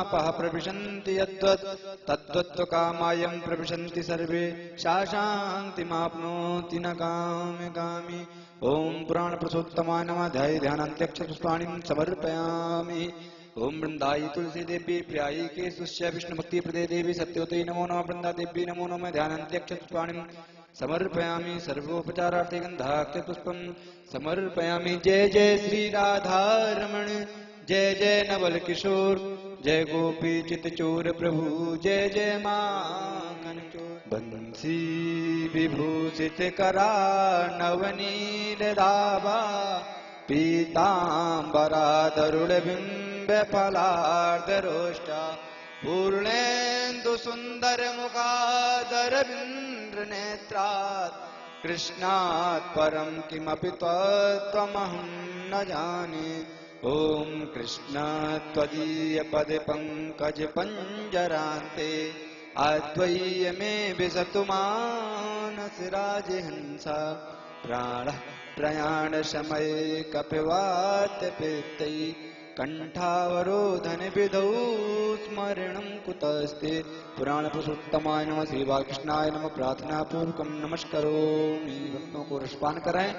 पह प्रविशन्ति यद्वत् तद्वत्त्वकामायं प्रविशन्ति सर्वे सा शान्तिमाप्नोति न काम्यकामी। ओम पुराण पुरुषोत्तमाय नमः। ध्याये ध्यानान्त्यक्षपुष्पाणिं समर्पयामि। ओम वृंदाई तुलसी देवी प्रियाई केशुष्य विष्णु भक्ति प्रदे देवी सत्यवती नमो नमः। वृंदा देवी नमो नमः। ध्यानान्त्यक्षपुष्पाणिं समर्पयामि। सर्वोपचारार्थे गन्धाक्षपुष्पं समर्पयामि। जय जय श्री राधारमण जय जय नवल किशोर जय गोपी चितचोर प्रभु जय जय माखन चोर। बंसी विभूषित करा नवनील दावा पीतांबरादरुण बिंब फलार्धरोष्टा पूर्णेन्दु सुंदर मुखादर बिंद्र नेत्रात् कृष्णात् परं किमपि त्वमहं न जाने। ओम कृष्ण त्वदीय पद पंकज पंजरान्ते अद्वैय मे विशतु मानस राजहंसा प्राण प्रयाण समय कपिवात पित्तै कंठावरोधन विधौ स्मरणं कुतस्ते। पुराण पुरुषोत्तमाय नमः। श्री बालकृष्णाय नमः। प्रार्थना पूर्वकं नमस्करोमि। भक्तों को रसपान कराएं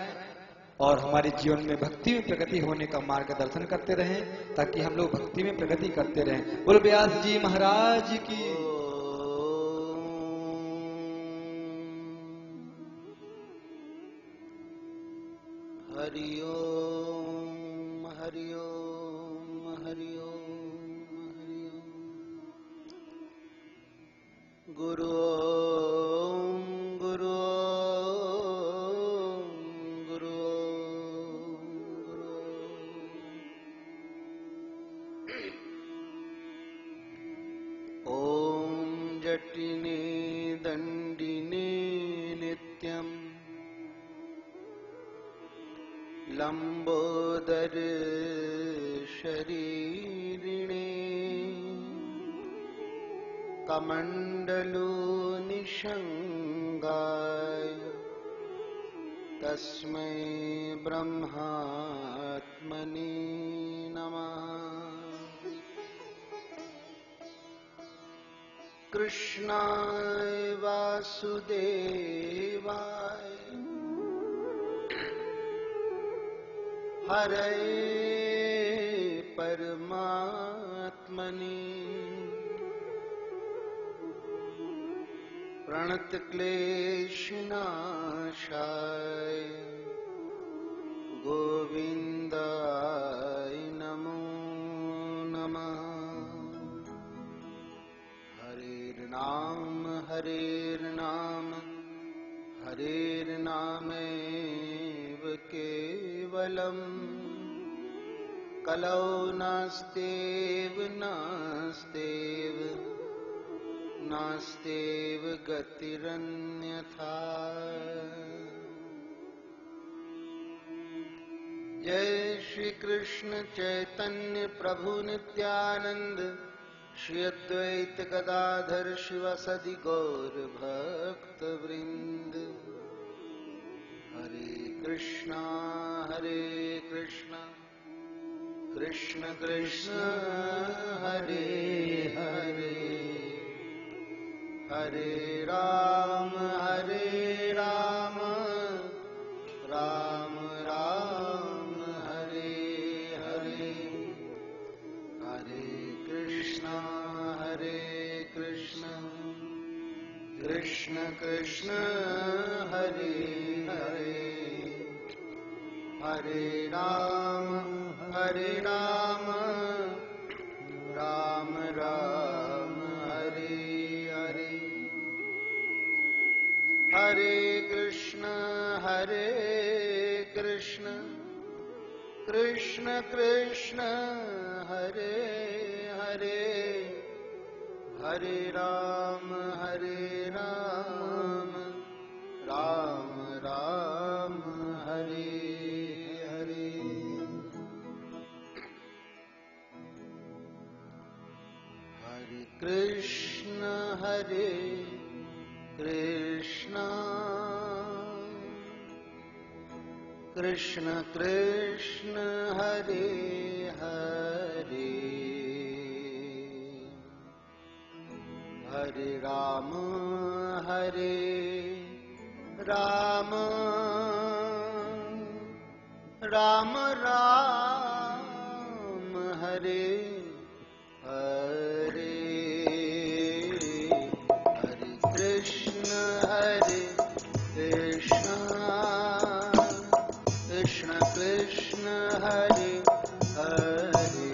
और हमारे जीवन में भक्ति में प्रगति होने का मार्गदर्शन करते रहें ताकि हम लोग भक्ति में प्रगति करते रहें। बोलो व्यास जी महाराज की। हरि ओम हरि ओम हरि ओम हरि ओम। गुरु गुरु जटिने दंडिने नित्यं लंबोदर शरीरिणे कमंडलो निषंगाय तस्मै ब्रह्मात्मने नमः। कृष्णाय वासुदेवाय हरे परमात्मने प्रणतक्लेशनाशाय गोविन्दाय नमो नमः। हरेर्नाम हरेर्नामेव केवलम् कलौ नास्तेव गतिरन्यथा। जय श्री कृष्ण चैतन्य प्रभु नित्यानंद श्री अद्वैत गदाधर शिवासदि गौर भक्त वृंद। हरे कृष्णा कृष्ण कृष्ण हरे हरे हरे राम राम राम हरे हरे। हरे कृष्ण कृष्ण कृष्ण हरे हरे हरे राम राम राम हरे हरे। हरे कृष्ण कृष्ण कृष्ण हरे हरे हरे राम राम राम हरे हरे। हरे कृष्ण कृष्ण कृष्ण हरे हरे हरे राम हरे राम राम राम हरे हरे हरे कृष्ण कृष्ण कृष्ण हरे हरे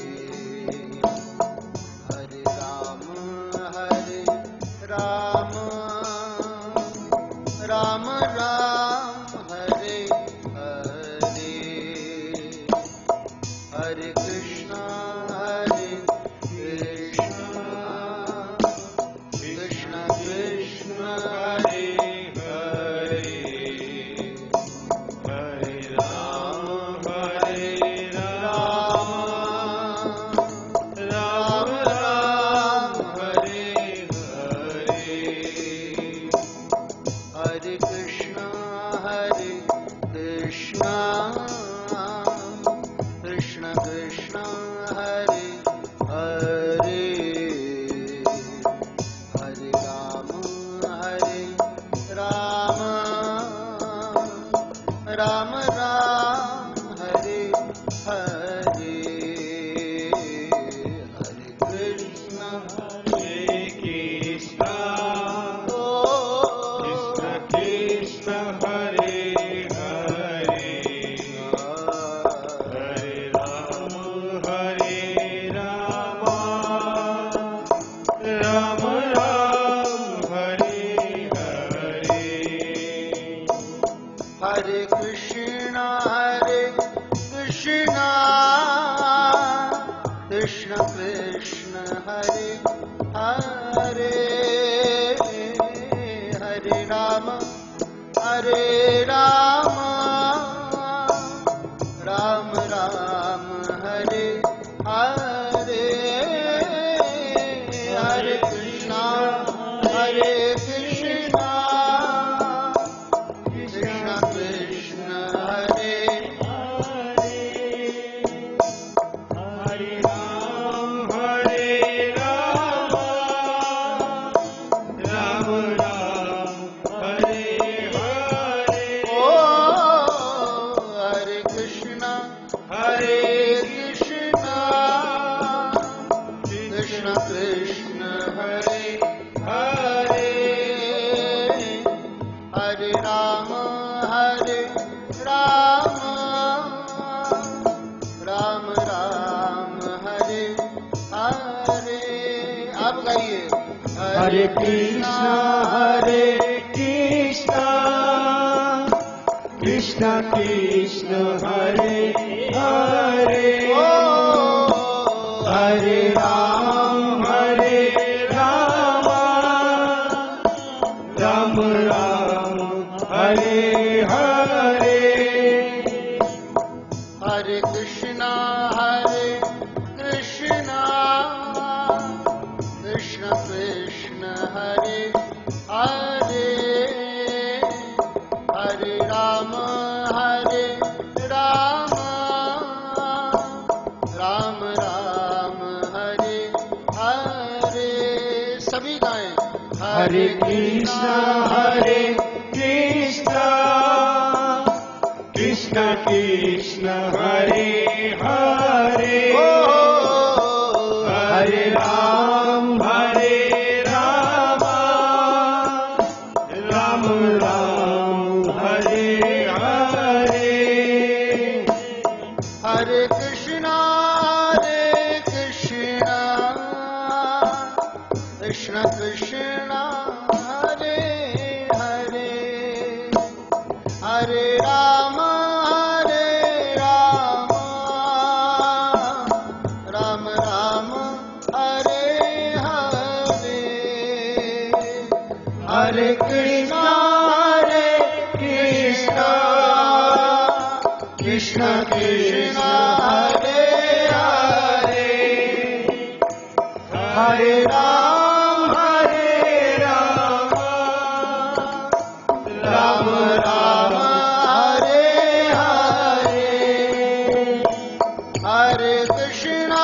हरे राम राम राम हरे हरे हरे कृष्ण कृष्ण कृष्ण हरे हरे हरे राम राम राम हरे हरे हरे कृष्ण कृष्ण कृष्ण हरे हरे हरे राम राम राम हरे हरे हरे कृष्ण कृष्ण हरे हरे हरे राम राम राम हरे हरे हरे कृष्ण कृष्ण कृष्ण हरे हरे हरे राम राम राम हरे हरे हरे कृष्ण कृष्ण कृष्ण हरे हरे राम राम राम हरे हरे ओ हरे कृष्ण कृष्ण कृष्ण हरे हरे हरे राम राम राम हरे हरे आप गाइए हरे कृष्ण कृष्ण कृष्ण हरे हरे ओ हरे राम राम राम हरे हरे हरे कृष्ण कृष्ण कृष्ण हरे हरे हरे राम राम राम हरे हरे सभी गाएं हरे कृष्ण कृष्ण कृष्ण हरे हरे हरे राम राम राम हरे हरे हरे कृष्ण कृष्ण कृष्ण हरे हरे हरे राम राम राम हरे हरे हरे कृष्ण कृष्ण कृष्ण हरे हरे हरे राम राम राम हरे हरे हरे कृष्ण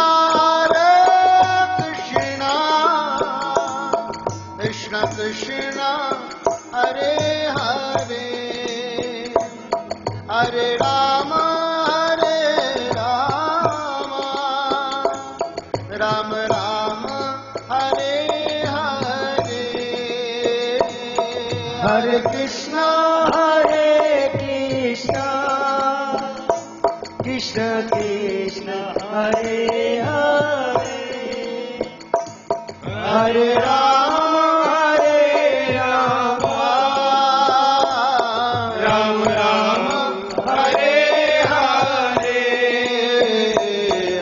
हरे हरे हरे कृष्णा कृष्ण कृष्ण हरे हरे हरे राम राम राम हरे हरे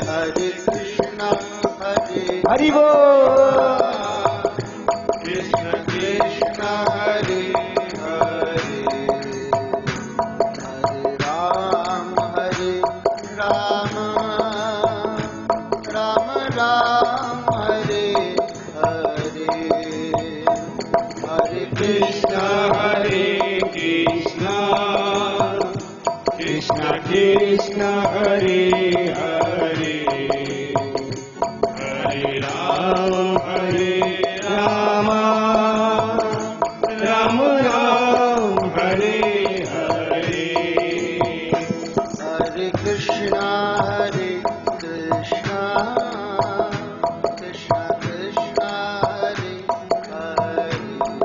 हरे कृष्ण हरे हरि बोल कृष्ण कृष्ण हरे हरे हरे राम राम राम हरे हरे हरे कृष्ण कृष्ण कृष्ण कृष्ण हरे हरे हरे राम राम राम हरे हरे हरे कृष्ण कृष्ण कृष्ण हरे हरे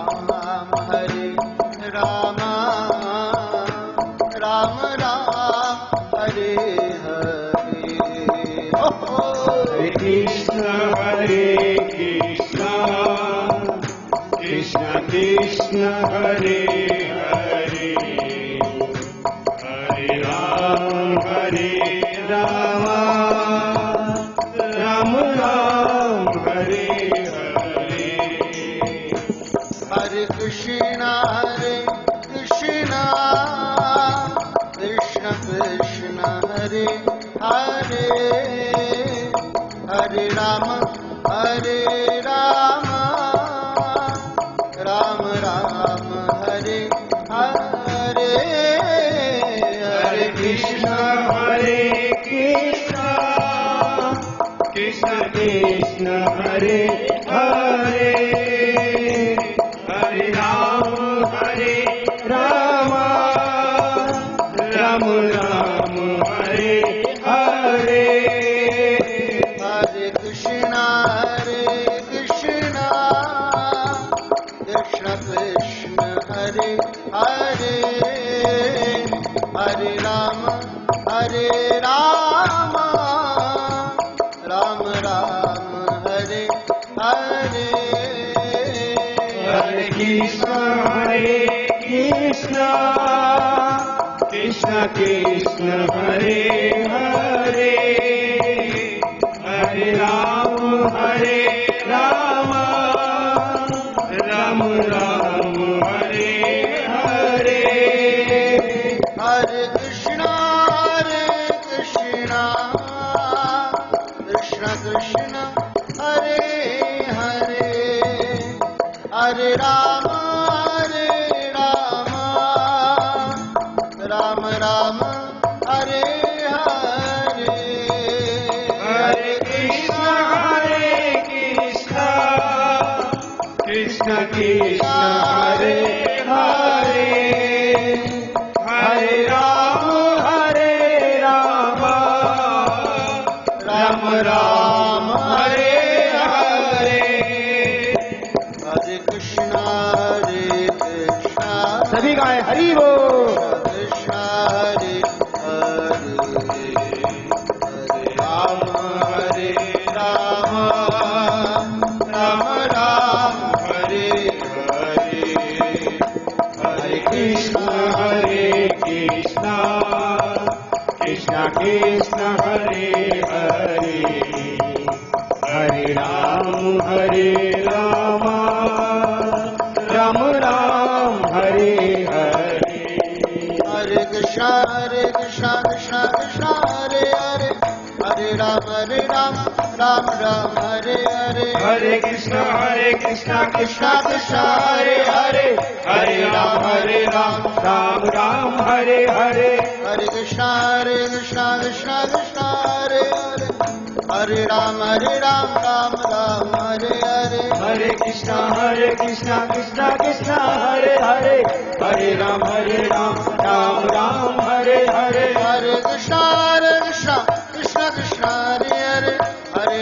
हरे राम राम राम हरे हरे हरे कृष्ण कृष्ण कृष्ण हरे हरे हरे राम राम राम हरे हरे हरे कृष्ण कृष्ण कृष्ण हरे हरे हरे राम राम राम हरे हरे हरे कृष्ण कृष्ण कृष्ण हरे हरे हरे राम राम राम हरे हरे हरे कृष्ण कृष्ण कृष्ण हरे हरे हरे राम राम हरे हरे हरे कृष्ण कृष्ण कृष्ण हरे हरे हरे राम राम राम हरे हरे हरे कृष्ण कृष्ण कृष्ण हरे हरे हरे राम राम हरे हरे हरे कृष्ण कृष्ण कृष्ण हरे हरे हरे राम राम हरे हरे हरे कृष्ण सभी गाए हरि बोल कृष्ण हरे हरे हरे राम राम हरे हरे हरे कृष्ण कृष्ण कृष्ण हरे हरे हरे राम राम हरे हरे हरे कृष्ण कृष्ण कृष्ण हरे हरे हरे राम राम हरे हरे हरे कृष्ण कृष्ण कृष्ण हरे हरे हरे राम राम हरे हरे हरे कृष्ण कृष्ण कृष्ण हरे हरे हरे राम राम हरे हरे हरे कृष्ण कृष्ण कृष्ण हरे हरे हरे राम राम हरे हरे हरे कृष्ण कृष्ण कृष्ण हरे हरे हरे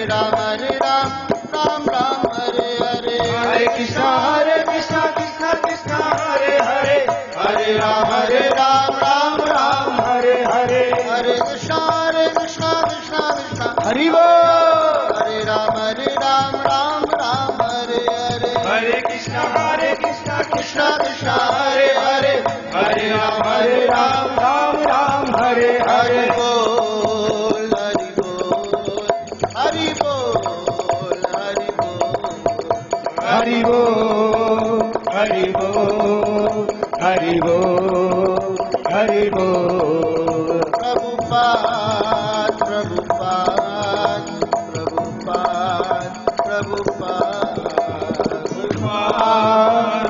हरि बोल हरि बोल हरि बोल हरि बोल। प्रभुपाद प्रभुपाद प्रभुपाद प्रभुपाद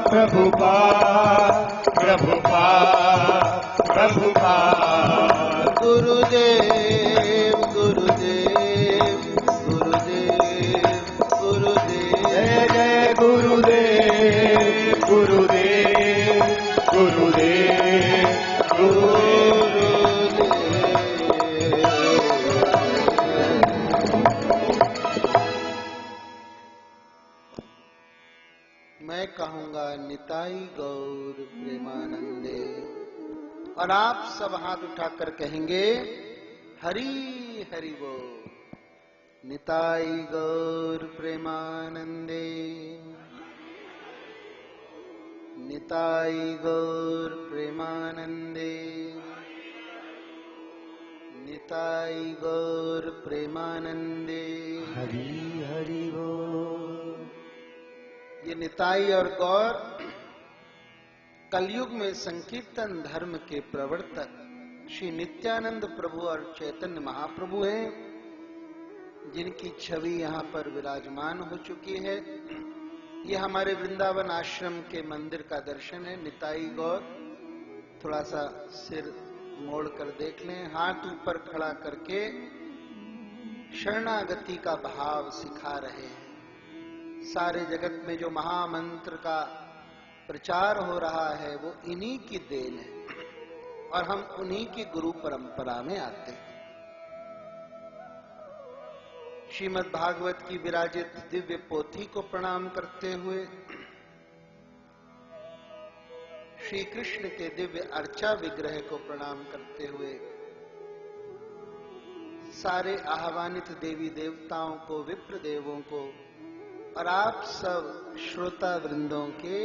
प्रभुपाद प्रभुपाद प्रभुपाद। गुरुदेव गुरुदेव गुरुदेव गुरुदेव। जय जय गुरुदेव गुरुदेव गुरुदेव गुरुदेव। मैं कहूंगा निताई गौर प्रेमानंदे, और आप सब हाथ उठाकर कहेंगे हरि हरि बोल। निताई गौर प्रेमानंदे, निताई गौर प्रेमानंदे, निताई गौर प्रेमानंदे। हरि हरि बोल। ये निताई और गौर कलयुग में संकीर्तन धर्म के प्रवर्तक श्री नित्यानंद प्रभु और चैतन्य महाप्रभु हैं, जिनकी छवि यहाँ पर विराजमान हो चुकी है। ये हमारे वृंदावन आश्रम के मंदिर का दर्शन है। निताई गौर, थोड़ा सा सिर मोड़ कर देख लें, हाथ ऊपर खड़ा करके शरणागति का भाव सिखा रहे हैं। सारे जगत में जो महामंत्र का प्रचार हो रहा है वो इन्हीं की देन है, और हम उन्हीं की गुरु परंपरा में आते हैं। श्रीमद् भागवत की विराजित दिव्य पोथी को प्रणाम करते हुए, श्री कृष्ण के दिव्य अर्चा विग्रह को प्रणाम करते हुए, सारे आह्वानित देवी देवताओं को, विप्र देवों को, और आप सब श्रोता वृंदों के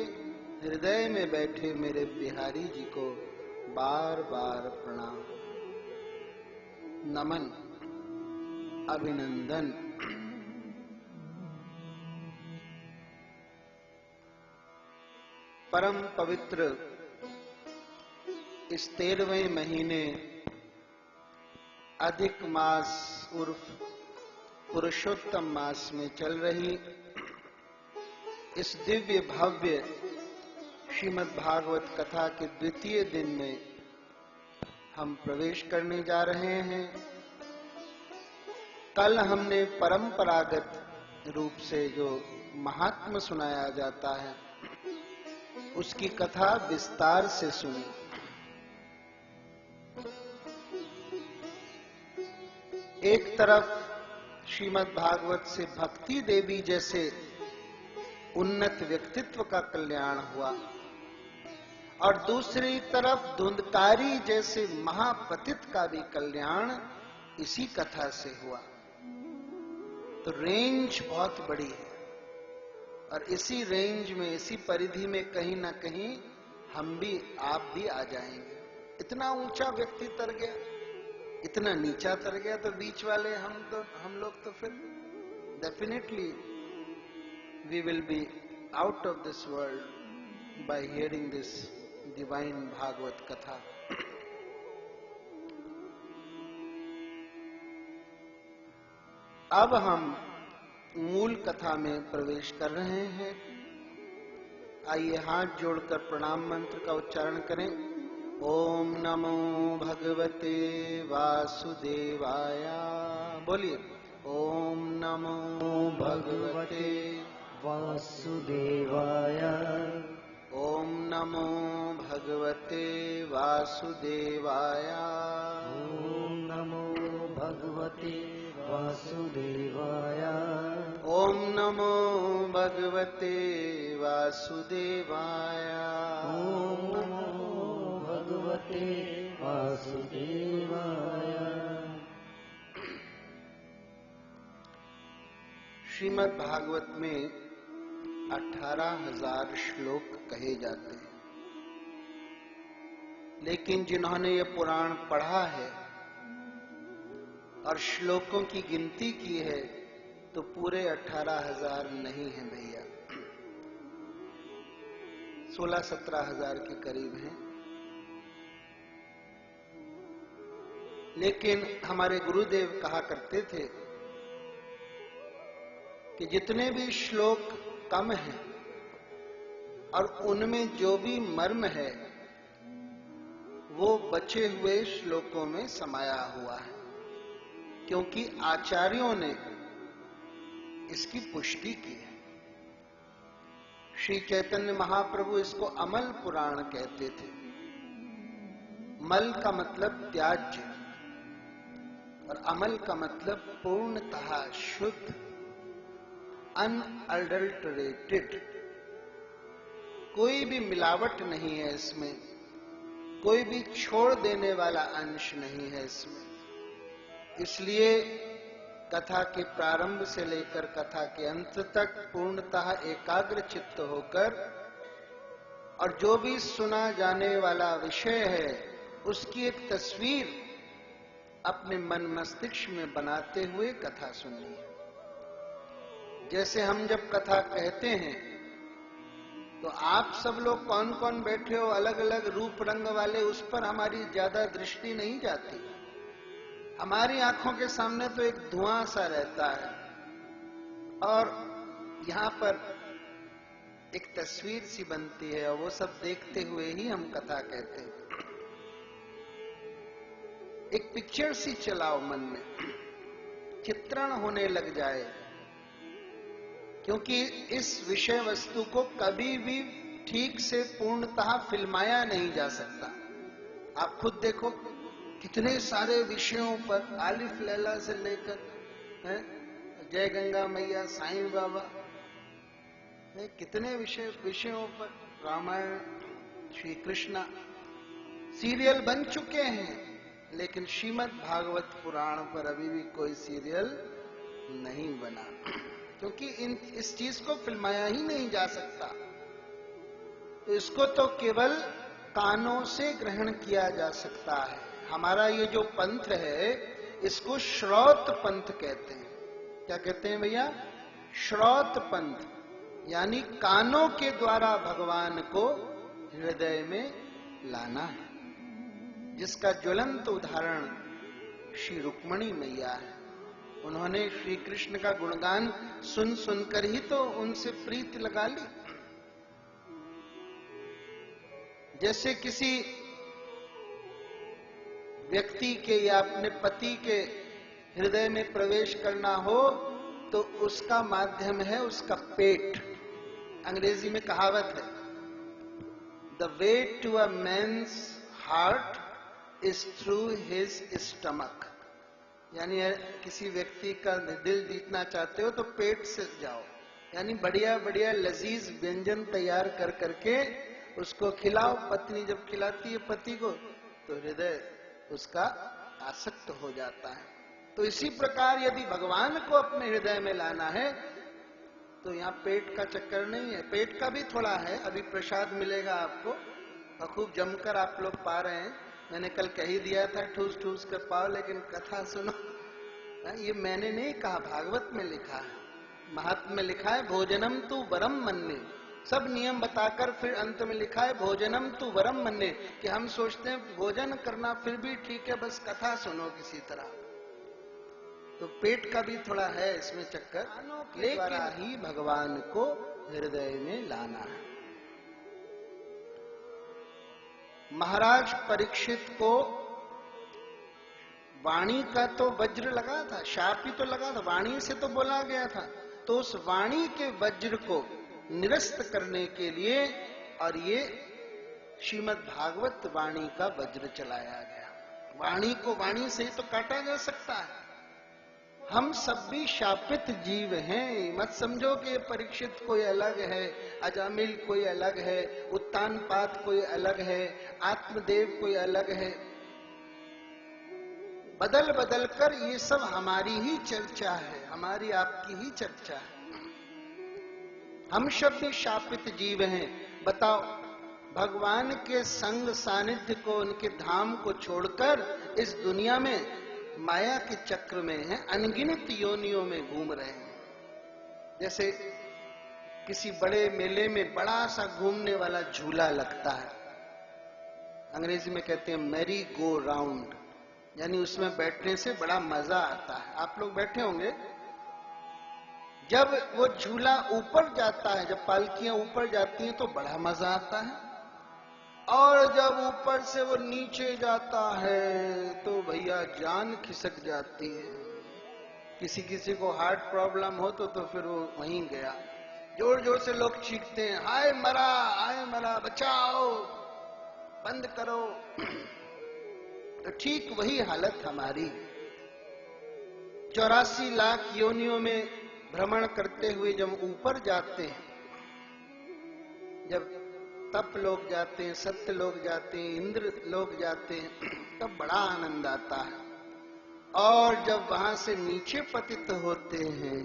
हृदय में बैठे मेरे बिहारी जी को बार बार प्रणाम, नमन, अभिनंदन। परम पवित्र इस 13वें महीने अधिक मास उर्फ पुरुषोत्तम मास में चल रही इस दिव्य भव्य श्रीमद् भागवत कथा के द्वितीय दिन में हम प्रवेश करने जा रहे हैं। कल हमने परंपरागत रूप से जो महात्म सुनाया जाता है उसकी कथा विस्तार से सुनी। एक तरफ श्रीमद् भागवत से भक्ति देवी जैसे उन्नत व्यक्तित्व का कल्याण हुआ, और दूसरी तरफ धुंधकारी जैसे महापतित का भी कल्याण इसी कथा से हुआ। तो रेंज बहुत बड़ी है, और इसी रेंज में, इसी परिधि में कहीं ना कहीं हम भी, आप भी आ जाएंगे। इतना ऊंचा व्यक्ति तर गया, इतना नीचा तर गया, तो बीच वाले हम लोग तो फिर definitely we will be out of this world by hearing this divine Bhagavad Katha. अब हम मूल कथा में प्रवेश कर रहे हैं। आइए हाथ जोड़कर प्रणाम मंत्र का उच्चारण करें। ओम नमो भगवते वासुदेवाय। बोलिए, ओम नमो भगवते वासुदेवाय। ओम नमो भगवते वासुदेवाय। ओम नमो भगवते वासुदेवाय। ओम नमो भगवते वासुदेवाय। ओम नमो भगवते वासुदेवाय। श्रीमद् भागवत में 18,000 श्लोक कहे जाते हैं, लेकिन जिन्होंने ये पुराण पढ़ा है और श्लोकों की गिनती की है तो पूरे 18,000 नहीं है भैया। 16-17 हजार के करीब हैं। लेकिन हमारे गुरुदेव कहा करते थे कि जितने भी श्लोक कम हैं और उनमें जो भी मर्म है वो बचे हुए श्लोकों में समाया हुआ है, क्योंकि आचार्यों ने इसकी पुष्टि की है। श्री चैतन्य महाप्रभु इसको अमल पुराण कहते थे। मल का मतलब त्याज्य और अमल का मतलब पूर्णतः शुद्ध, अनअडल्टरेटेड। कोई भी मिलावट नहीं है इसमें, कोई भी छोड़ देने वाला अंश नहीं है इसमें। इसलिए कथा के प्रारंभ से लेकर कथा के अंत तक पूर्णतः एकाग्र चित्त होकर और जो भी सुना जाने वाला विषय है उसकी एक तस्वीर अपने मन मस्तिष्क में बनाते हुए कथा सुननी है। जैसे हम जब कथा कहते हैं तो आप सब लोग कौन कौन बैठे हो अलग अलग रूप रंग वाले, उस पर हमारी ज्यादा दृष्टि नहीं जाती। हमारी आंखों के सामने तो एक धुआं सा रहता है और यहां पर एक तस्वीर सी बनती है और वो सब देखते हुए ही हम कथा कहते हैं। एक पिक्चर सी चलाओ मन में, चित्रण होने लग जाए, क्योंकि इस विषय वस्तु को कभी भी ठीक से पूर्णतः फिल्माया नहीं जा सकता। आप खुद देखो कितने सारे विषयों पर, आलिफ लैला से लेकर जय गंगा मैया, साईं बाबा, कितने विषयों पर, रामायण, श्री कृष्णा, सीरियल बन चुके हैं। लेकिन श्रीमद् भागवत पुराण पर अभी भी कोई सीरियल नहीं बना, क्योंकि इस चीज को फिल्माया ही नहीं जा सकता। तो इसको तो केवल कानों से ग्रहण किया जा सकता है। हमारा ये जो पंथ है इसको श्रौत पंथ कहते हैं। क्या कहते हैं भैया? श्रौत पंथ, यानी कानों के द्वारा भगवान को हृदय में लाना है, जिसका ज्वलंत उदाहरण श्री रुक्मणी मैया है। उन्होंने श्री कृष्ण का गुणगान सुन सुनकर ही तो उनसे प्रीति लगा ली। जैसे किसी व्यक्ति के या अपने पति के हृदय में प्रवेश करना हो तो उसका माध्यम है उसका पेट। अंग्रेजी में कहावत है, the way to a man's heart is through his stomach. यानी किसी व्यक्ति का दिल जीतना चाहते हो तो पेट से जाओ, यानी बढ़िया बढ़िया लजीज व्यंजन तैयार कर करके उसको खिलाओ। पत्नी जब खिलाती है पति को तो हृदय उसका आसक्त हो जाता है। तो इसी प्रकार यदि भगवान को अपने हृदय में लाना है तो यहाँ पेट का चक्कर नहीं है। पेट का भी थोड़ा है, अभी प्रसाद मिलेगा आपको और खूब जमकर आप लोग पा रहे हैं। मैंने कल कह ही दिया था ठूस ठूस कर पाओ, लेकिन कथा सुनो। ये मैंने नहीं कहा, भागवत में लिखा है, महात्म्य में लिखा है, भोजनम तु वरम मन्ये। सब नियम बताकर फिर अंत में लिखा है भोजनम तु वरम मन्ये, कि हम सोचते हैं भोजन करना फिर भी ठीक है, बस कथा सुनो किसी तरह। तो पेट का भी थोड़ा है इसमें चक्कर, लेकिन ही भगवान को हृदय में लाना है। महाराज परीक्षित को वाणी का तो वज्र लगा था, शाप ही तो लगा था, वाणी से तो बोला गया था। तो उस वाणी के वज्र को निरस्त करने के लिए और ये श्रीमद् भागवत वाणी का वज्र चलाया गया। वाणी को वाणी से ही तो काटा जा सकता है। हम सब भी शापित जीव हैं। मत समझो कि परीक्षित कोई अलग है, अजामिल कोई अलग है, उत्तानपाद कोई अलग है, आत्मदेव कोई अलग है। बदल बदल कर ये सब हमारी ही चर्चा है, हमारी आपकी ही चर्चा है। हम सब भी शापित जीव हैं। बताओ, भगवान के संग सानिध्य को, उनके धाम को छोड़कर इस दुनिया में माया के चक्र में है, अनगिनत योनियों में घूम रहे हैं। जैसे किसी बड़े मेले में बड़ा सा घूमने वाला झूला लगता है, अंग्रेजी में कहते हैं मैरी गो राउंड, यानी उसमें बैठने से बड़ा मजा आता है। आप लोग बैठे होंगे। जब वो झूला ऊपर जाता है, जब पालकियां ऊपर जाती हैं तो बड़ा मजा आता है, और जब ऊपर से वो नीचे जाता है तो भैया जान खिसक जाती है। किसी किसी को हार्ट प्रॉब्लम हो तो फिर वो वहीं गया। जोर जोर से लोग चीखते हैं, हाय मरा, बचाओ, बंद करो। तो ठीक वही हालत हमारी। 84 लाख योनियों में भ्रमण करते हुए जब ऊपर जाते हैं, जब तप लोग जाते हैं, सत्य लोग जाते हैं, इंद्र लोग जाते हैं, तब बड़ा आनंद आता है। और जब वहां से नीचे पतित होते हैं,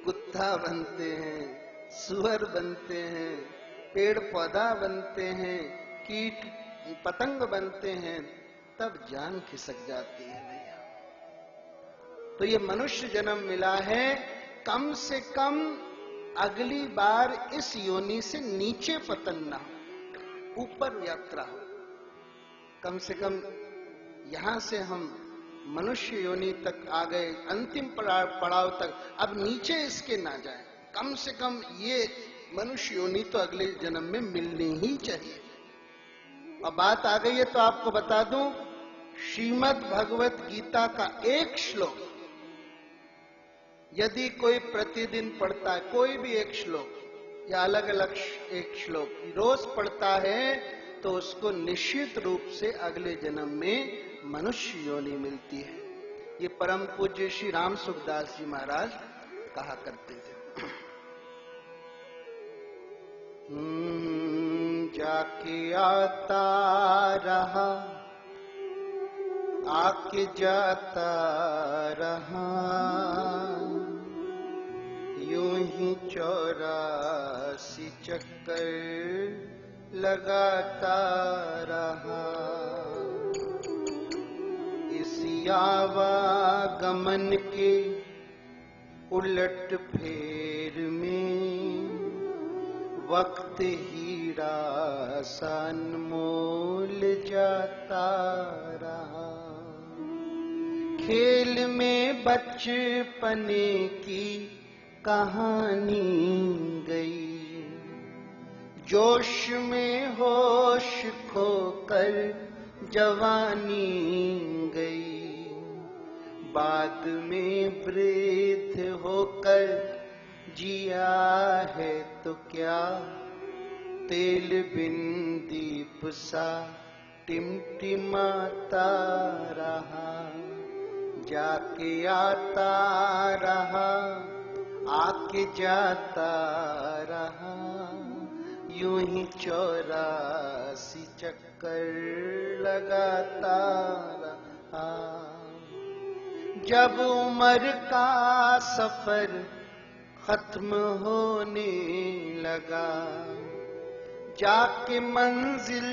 कुत्ता बनते हैं, सुअर बनते हैं, पेड़ पौधा बनते हैं, कीट पतंग बनते हैं, तब जान खिसक जाती है भैया। तो ये मनुष्य जन्म मिला है, कम से कम अगली बार इस योनि से नीचे पतन ना हो, ऊपर यात्रा हो। कम से कम यहां से हम मनुष्य योनि तक आ गए, अंतिम पड़ाव तक, अब नीचे इसके ना जाए। कम से कम ये मनुष्य योनि तो अगले जन्म में मिलनी ही चाहिए। अब बात आ गई है तो आपको बता दूं, श्रीमद् भगवत गीता का एक श्लोक यदि कोई प्रतिदिन पढ़ता है, कोई भी एक श्लोक या अलग अलग एक श्लोक रोज पढ़ता है, तो उसको निश्चित रूप से अगले जन्म में मनुष्य योनि मिलती है। ये परम पूज्य श्री राम सुखदास जी महाराज कहा करते थे। जाके आता रहा, आके जाता रहा, यूं ही 84 चक्कर लगाता रहा। इसी आवागमन के उलट फेर में वक्त हीरा सा अनमोल जाता रहा। खेल में बचपने की कहानी गई, जोश में होश खोकर जवानी गई, बाद में वृद्ध होकर जिया है तो क्या, तेल बिन दीप सा टिमटिमाता रहा। जाके आता रहा, आके जाता रहा, यूं ही 84 चक्कर लगाता रहा। जब उम्र का सफर खत्म होने लगा, जाके मंजिल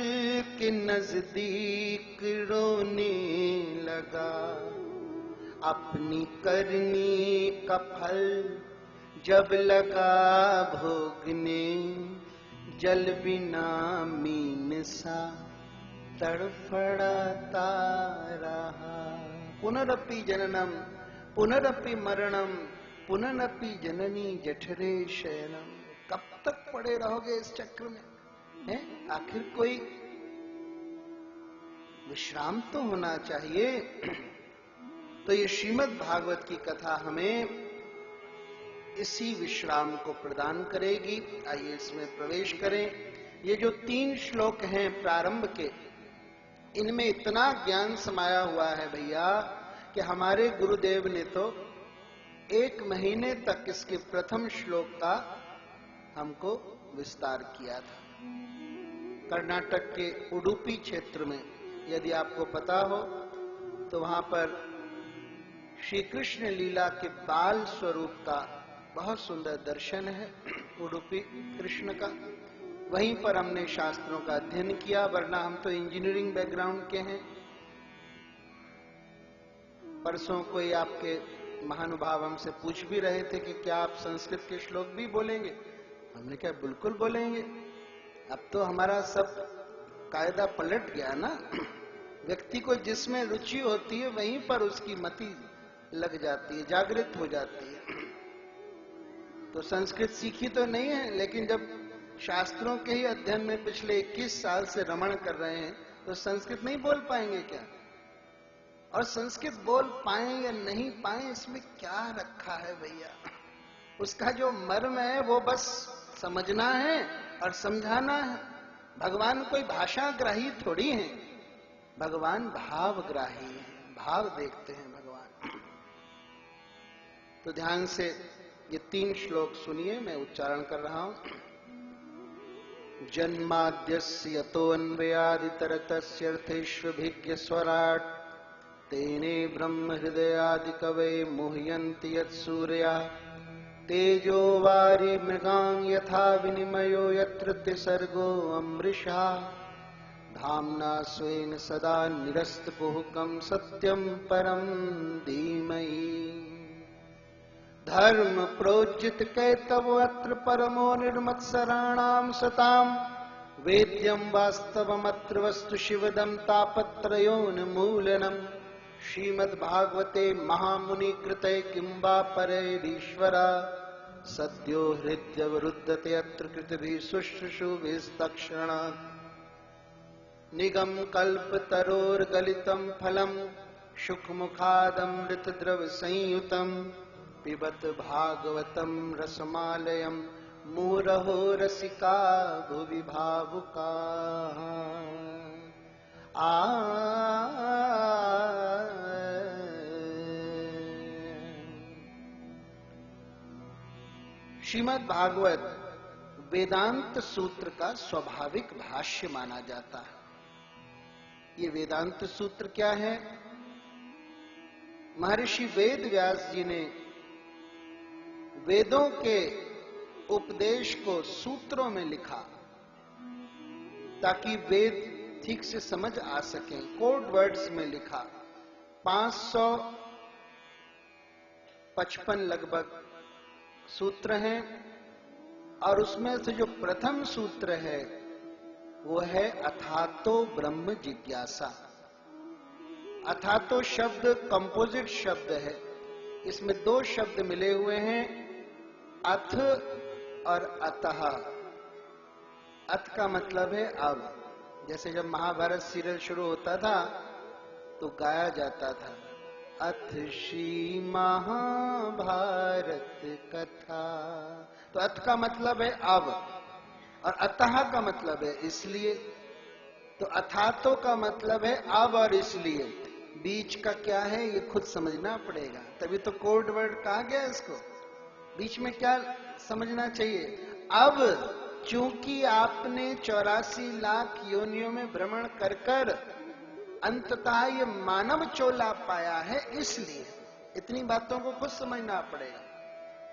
के नजदीक रोने लगा। अपनी करनी का फल जब लगा भोगने, जल बिना मीन सा तड़फड़ाता रहा। पुनरपि जननम पुनरपि मरणम पुनरपि जननी जठरे शयनम। कब तक पड़े रहोगे इस चक्र में? है? आखिर कोई विश्राम तो होना चाहिए। तो ये श्रीमद् भागवत की कथा हमें इसी विश्राम को प्रदान करेगी। आइए इसमें प्रवेश करें। ये जो 3 श्लोक हैं प्रारंभ के, इनमें इतना ज्ञान समाया हुआ है भैया कि हमारे गुरुदेव ने तो 1 महीने तक इसके प्रथम श्लोक का हमको विस्तार किया था। कर्नाटक के उडुपी क्षेत्र में, यदि आपको पता हो तो वहां पर श्री कृष्ण लीला के बाल स्वरूप का बहुत सुंदर दर्शन है, उडुपी कृष्ण का। वहीं पर हमने शास्त्रों का अध्ययन किया, वरना हम तो इंजीनियरिंग बैकग्राउंड के हैं। परसों कोई आपके महानुभाव हमसे पूछ भी रहे थे कि क्या आप संस्कृत के श्लोक भी बोलेंगे। हमने कहा बिल्कुल बोलेंगे। अब तो हमारा सब कायदा पलट गया ना। व्यक्ति को जिसमें रुचि होती है वहीं पर उसकी मति लग जाती है, जागृत हो जाती है। तो संस्कृत सीखी तो नहीं है, लेकिन जब शास्त्रों के ही अध्ययन में पिछले 21 साल से रमण कर रहे हैं तो संस्कृत नहीं बोल पाएंगे क्या? और संस्कृत बोल पाए या नहीं पाए इसमें क्या रखा है भैया? उसका जो मर्म है वो बस समझना है और समझाना है। भगवान कोई भाषाग्राही थोड़ी है, भगवान भावग्राही है, भाव देखते हैं भगवान। तो ध्यान से ये 3 श्लोक सुनिए, मैं उच्चारण कर रहा हूं। जन्माद्यस्य यतोऽन्वयादितरतस्यर्थेष्वभिज्ञस्वराट् तेने ब्रह्म हृदयादिकवे मुह्यन्ति यत्सूर्या तेजो वारि मृगां यथा विनिमयो यत्र त्रिसर्गो अमृषा धाम्ना स्वेन सदा निरस्तकुहकं सत्यं परं धीमहि। धर्म प्रोज्जित कैतव अत्र परमो निर्मत्सराणां सतां वेद्यं वास्तवमत्र वस्तु शिवदं तापत्रयोन्मूलनम्। श्रीमद्भागवते महामुनि कृते किं वा परेरीश्वरा सद्यो हृद्यवरुद्धते अत्र कृतभिः शुश्रूषुभिस्तक्षणात्। निगम कल्पतरोर्गलितं फलं शुकमुखादमृतद्रव संयुतं पिबत भागवतं रसमालयं मुहुरहो रसिका भुवि भावुकाः। श्रीमद् भागवत वेदांत सूत्र का स्वाभाविक भाष्य माना जाता है। ये वेदांत सूत्र क्या है? महर्षि वेद व्यास जी ने वेदों के उपदेश को सूत्रों में लिखा ताकि वेद ठीक से समझ आ सके। कोड वर्ड्स में लिखा। 555 लगभग सूत्र हैं और उसमें से जो प्रथम सूत्र है वो है अथातो ब्रह्म जिज्ञासा। अथातो शब्द कंपोजिट शब्द है, इसमें 2 शब्द मिले हुए हैं, अथ और अतः। अथ का मतलब है अब। जैसे जब महाभारत सीरियल शुरू होता था तो गाया जाता था अथ श्री महाभारत कथा। तो अथ का मतलब है अब और अतः का मतलब है इसलिए। तो अथातो का मतलब है अब और इसलिए। बीच का क्या है ये खुद समझना पड़ेगा, तभी तो कोड वर्ड कहा गया इसको। बीच में क्या समझना चाहिए? अब चूंकि आपने 84 लाख योनियों में भ्रमण कर कर अंततः ये मानव चोला पाया है, इसलिए इतनी बातों को खुद समझना पड़ेगा।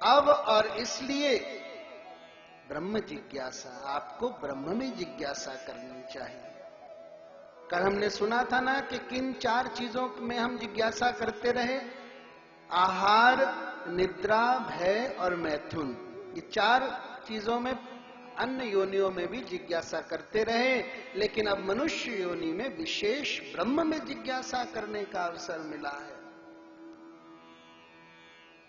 अब और इसलिए ब्रह्म जिज्ञासा, आपको ब्रह्म में जिज्ञासा करनी चाहिए। कल हमने सुना था ना कि किन 4 चीजों में हम जिज्ञासा करते रहे? आहार, निद्रा, भय और मैथुन। ये 4 चीजों में अन्य योनियों में भी जिज्ञासा करते रहे, लेकिन अब मनुष्य योनि में विशेष ब्रह्म में जिज्ञासा करने का अवसर मिला है।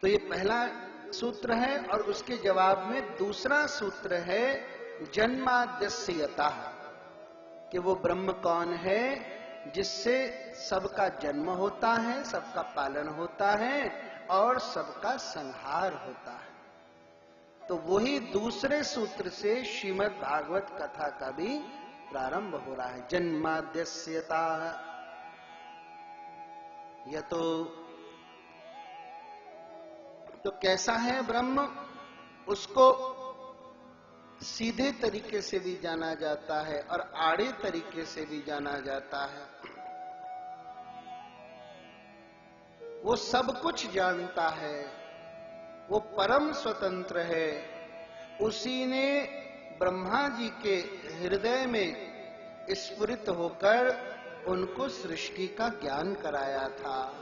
तो ये पहला सूत्र है और उसके जवाब में दूसरा सूत्र है जन्माद्यस्यतः, कि वो ब्रह्म कौन है जिससे सबका जन्म होता है, सबका पालन होता है और सबका संहार होता है। तो वही दूसरे सूत्र से श्रीमद् भागवत कथा का भी प्रारंभ हो रहा है। जन्माद्यस्यतः यतो। तो कैसा है ब्रह्म? उसको सीधे तरीके से भी जाना जाता है और आड़े तरीके से भी जाना जाता है। वो सब कुछ जानता है, वो परम स्वतंत्र है। उसी ने ब्रह्मा जी के हृदय में स्फुरित होकर उनको सृष्टि का ज्ञान कराया था।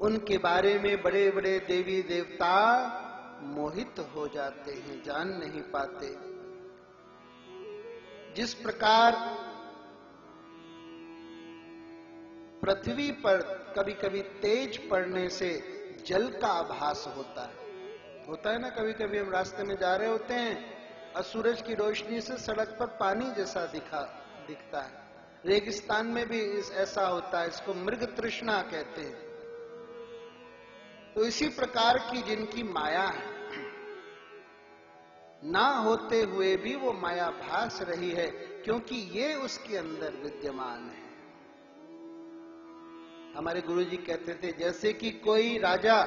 उनके बारे में बड़े बड़े देवी देवता मोहित हो जाते हैं, जान नहीं पाते। जिस प्रकार पृथ्वी पर कभी कभी तेज पड़ने से जल का आभास होता है ना, कभी कभी हम रास्ते में जा रहे होते हैं और सूरज की रोशनी से सड़क पर पानी जैसा दिखता है। रेगिस्तान में भी ऐसा होता है, इसको मृग तृष्णा कहते हैं। तो इसी प्रकार की जिनकी माया है, ना होते हुए भी वो माया भास रही है, क्योंकि ये उसके अंदर विद्यमान है। हमारे गुरुजी कहते थे, जैसे कि कोई राजा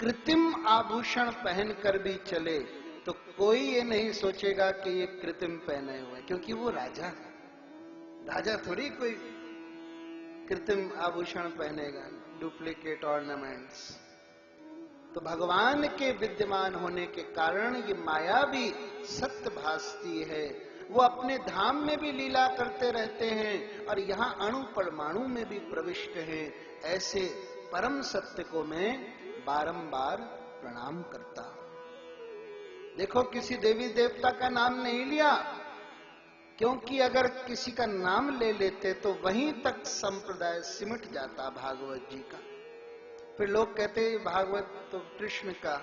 कृत्रिम आभूषण पहनकर भी चले तो कोई ये नहीं सोचेगा कि ये कृत्रिम पहने हुए, क्योंकि वो राजा है। राजा थोड़ी कोई कृत्रिम आभूषण पहनेगा, डुप्लीकेट ऑर्नामेंट्स। तो भगवान के विद्यमान होने के कारण ये माया भी सत्य भासती है। वो अपने धाम में भी लीला करते रहते हैं और यहाँ अणु परमाणु में भी प्रविष्ट हैं। ऐसे परम सत्य को मैं बारंबार प्रणाम करता हूं। देखो, किसी देवी देवता का नाम नहीं लिया, क्योंकि अगर किसी का नाम ले लेते तो वहीं तक संप्रदाय सिमट जाता भागवत जी का। फिर लोग कहते हैं भागवत तो कृष्ण का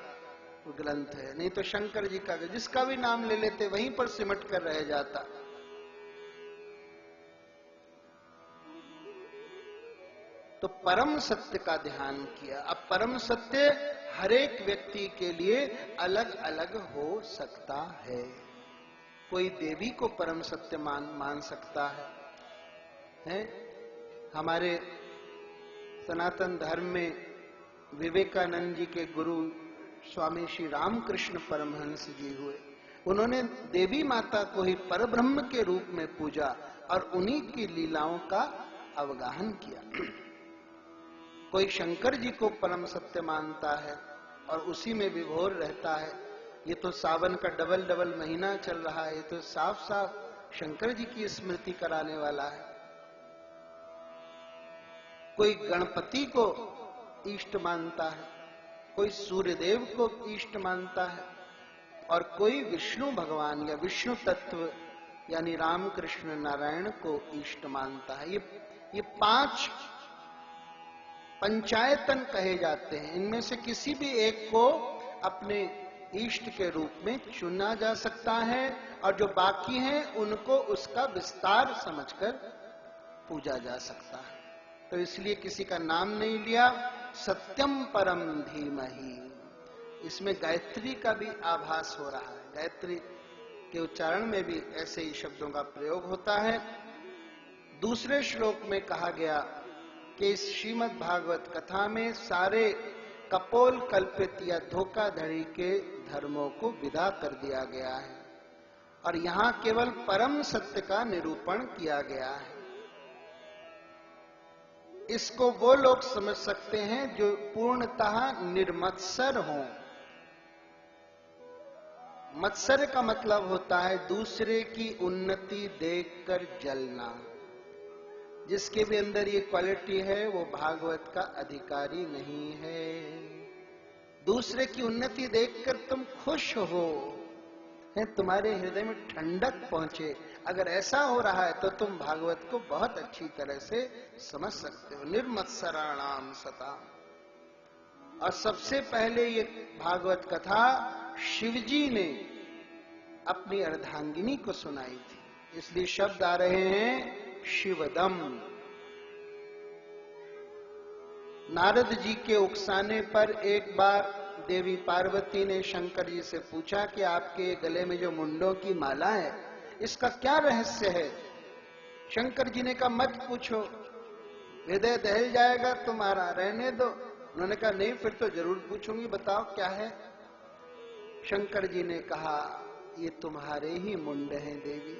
ग्रंथ है, नहीं तो शंकर जी का। जिसका भी नाम ले लेते वहीं पर सिमट कर रह जाता। तो परम सत्य का ध्यान किया। अब परम सत्य हर एक व्यक्ति के लिए अलग अलग हो सकता है। कोई देवी को परम सत्य मान सकता है? हमारे सनातन धर्म में विवेकानंद जी के गुरु स्वामी श्री रामकृष्ण परमहंस जी हुए। उन्होंने देवी माता को ही परब्रह्म के रूप में पूजा और उन्हीं की लीलाओं का अवगाहन किया। कोई शंकर जी को परम सत्य मानता है और उसी में विभोर रहता है। ये तो सावन का डबल महीना चल रहा है, ये तो साफ साफ शंकर जी की स्मृति कराने वाला है। कोई गणपति को इष्ट मानता है, कोई सूर्यदेव को इष्ट मानता है और कोई विष्णु भगवान या विष्णु तत्व यानी रामकृष्ण नारायण को इष्ट मानता है। ये 5 पंचायतन कहे जाते हैं। इनमें से किसी भी एक को अपने इष्ट के रूप में चुना जा सकता है और जो बाकी हैं उनको उसका विस्तार समझकर पूजा जा सकता है। तो इसलिए किसी का नाम नहीं लिया। सत्यम परम धीमहि, इसमें गायत्री का भी आभास हो रहा है। गायत्री के उच्चारण में भी ऐसे ही शब्दों का प्रयोग होता है। दूसरे श्लोक में कहा गया कि इस श्रीमद् भागवत कथा में सारे कपोल कल्पित या धोखाधड़ी के धर्मों को विदा कर दिया गया है और यहां केवल परम सत्य का निरूपण किया गया है। इसको वो लोग समझ सकते हैं जो पूर्णतः निर्मत्सर हों। मत्सर का मतलब होता है दूसरे की उन्नति देखकर जलना। जिसके भी अंदर ये क्वालिटी है वो भागवत का अधिकारी नहीं है। दूसरे की उन्नति देखकर तुम खुश हो, तुम्हारे हृदय में ठंडक पहुंचे, अगर ऐसा हो रहा है तो तुम भागवत को बहुत अच्छी तरह से समझ सकते हो। निर्मत्सराणाम सता। और सबसे पहले ये भागवत कथा शिवजी ने अपनी अर्धांगिनी को सुनाई थी, इसलिए शब्द आ रहे हैं शिवदम। नारद जी के उकसाने पर एक बार देवी पार्वती ने शंकर जी से पूछा कि आपके गले में जो मुंडों की माला है इसका क्या रहस्य है? शंकर जी ने कहा मत पूछो, हृदय दहल जाएगा तुम्हारा, रहने दो। उन्होंने कहा नहीं, फिर तो जरूर पूछूंगी, बताओ क्या है। शंकर जी ने कहा ये तुम्हारे ही मुंड हैं देवी।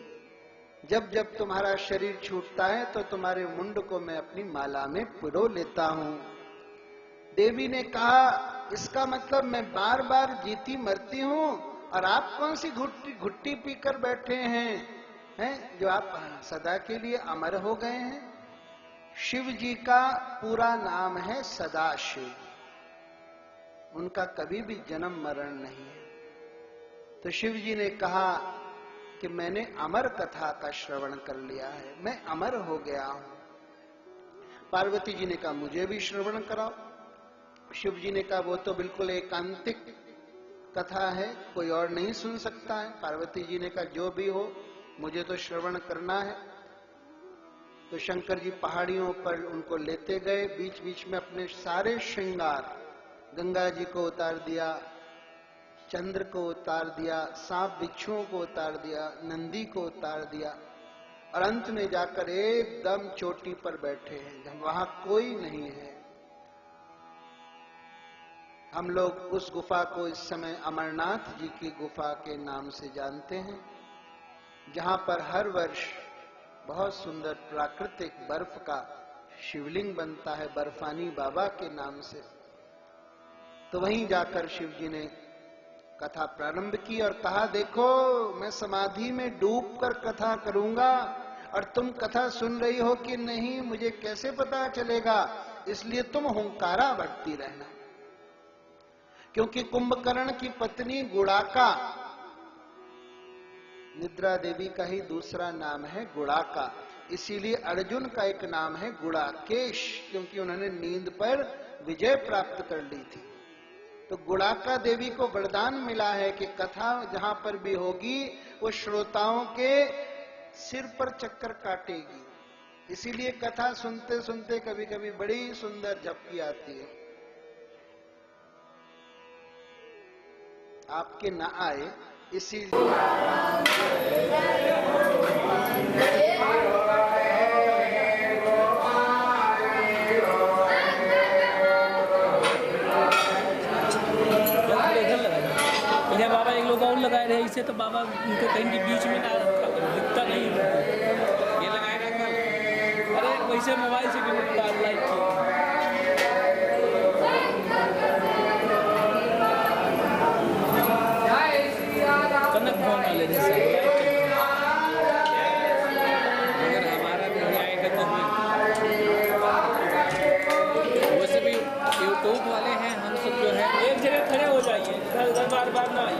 जब जब तुम्हारा शरीर छूटता है तो तुम्हारे मुंड को मैं अपनी माला में पिरो लेता हूं। देवी ने कहा इसका मतलब मैं बार बार जीती मरती हूं और आप कौन सी घुट्टी पीकर बैठे हैं जो आप सदा के लिए अमर हो गए हैं। शिव जी का पूरा नाम है सदाशिव। उनका कभी भी जन्म मरण नहीं है। तो शिव जी ने कहा कि मैंने अमर कथा का श्रवण कर लिया है, मैं अमर हो गया हूं। पार्वती जी ने कहा मुझे भी श्रवण कराओ। शिव जी ने कहा वो तो बिल्कुल एकांतिक कथा है, कोई और नहीं सुन सकता है। पार्वती जी ने कहा जो भी हो, मुझे तो श्रवण करना है। तो शंकर जी पहाड़ियों पर उनको लेते गए, बीच बीच में अपने सारे श्रृंगार, गंगा जी को उतार दिया, चंद्र को उतार दिया, सांप बिच्छुओं को उतार दिया, नंदी को उतार दिया, और अंत में जाकर एकदम चोटी पर बैठे हैं जब वहां कोई नहीं है। हम लोग उस गुफा को इस समय अमरनाथ जी की गुफा के नाम से जानते हैं, जहां पर हर वर्ष बहुत सुंदर प्राकृतिक बर्फ का शिवलिंग बनता है, बर्फानी बाबा के नाम से। तो वहीं जाकर शिव जी ने कथा प्रारंभ की और कहा देखो मैं समाधि में डूबकर कथा करूंगा और तुम कथा सुन रही हो कि नहीं मुझे कैसे पता चलेगा, इसलिए तुम हुंकारा भरती रहना। क्योंकि कुंभकर्ण की पत्नी गुड़ाका, निद्रा देवी का ही दूसरा नाम है गुड़ाका, इसीलिए अर्जुन का एक नाम है गुड़ाकेश, क्योंकि उन्होंने नींद पर विजय प्राप्त कर ली थी। तो गुड़ाका देवी को वरदान मिला है कि कथा जहां पर भी होगी वो श्रोताओं के सिर पर चक्कर काटेगी। इसीलिए कथा सुनते सुनते कभी कभी बड़ी सुंदर झपकी आती है। आपके न आए इसीलिए बाबा एक लोग और लगाए रहे इसे, तो बाबा उनको कहीं के बीच में ना दिखता नहीं, ये लगाए रखा। अरे वैसे मोबाइल से भी लाइट कनक भवन वाले अगर हमारा भी हो जाएगा तो वैसे भी यूट्यूब वाले हैं हम सब, जो है एक जगह खड़े हो जाइए, इधर उधर बार बार ना आइए।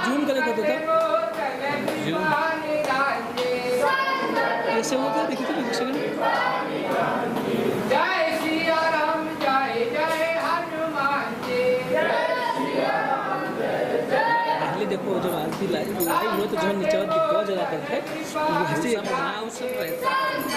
जूम करे को तो जूम ऐसे होता है, देखिए तो एक सेकंड। जय सिया राम जय जय हनुमान जी, पहले देखो जब आरती लाइव हो तो जो नीचे बहुत ज्यादा करता है, हंसी उस रहता है।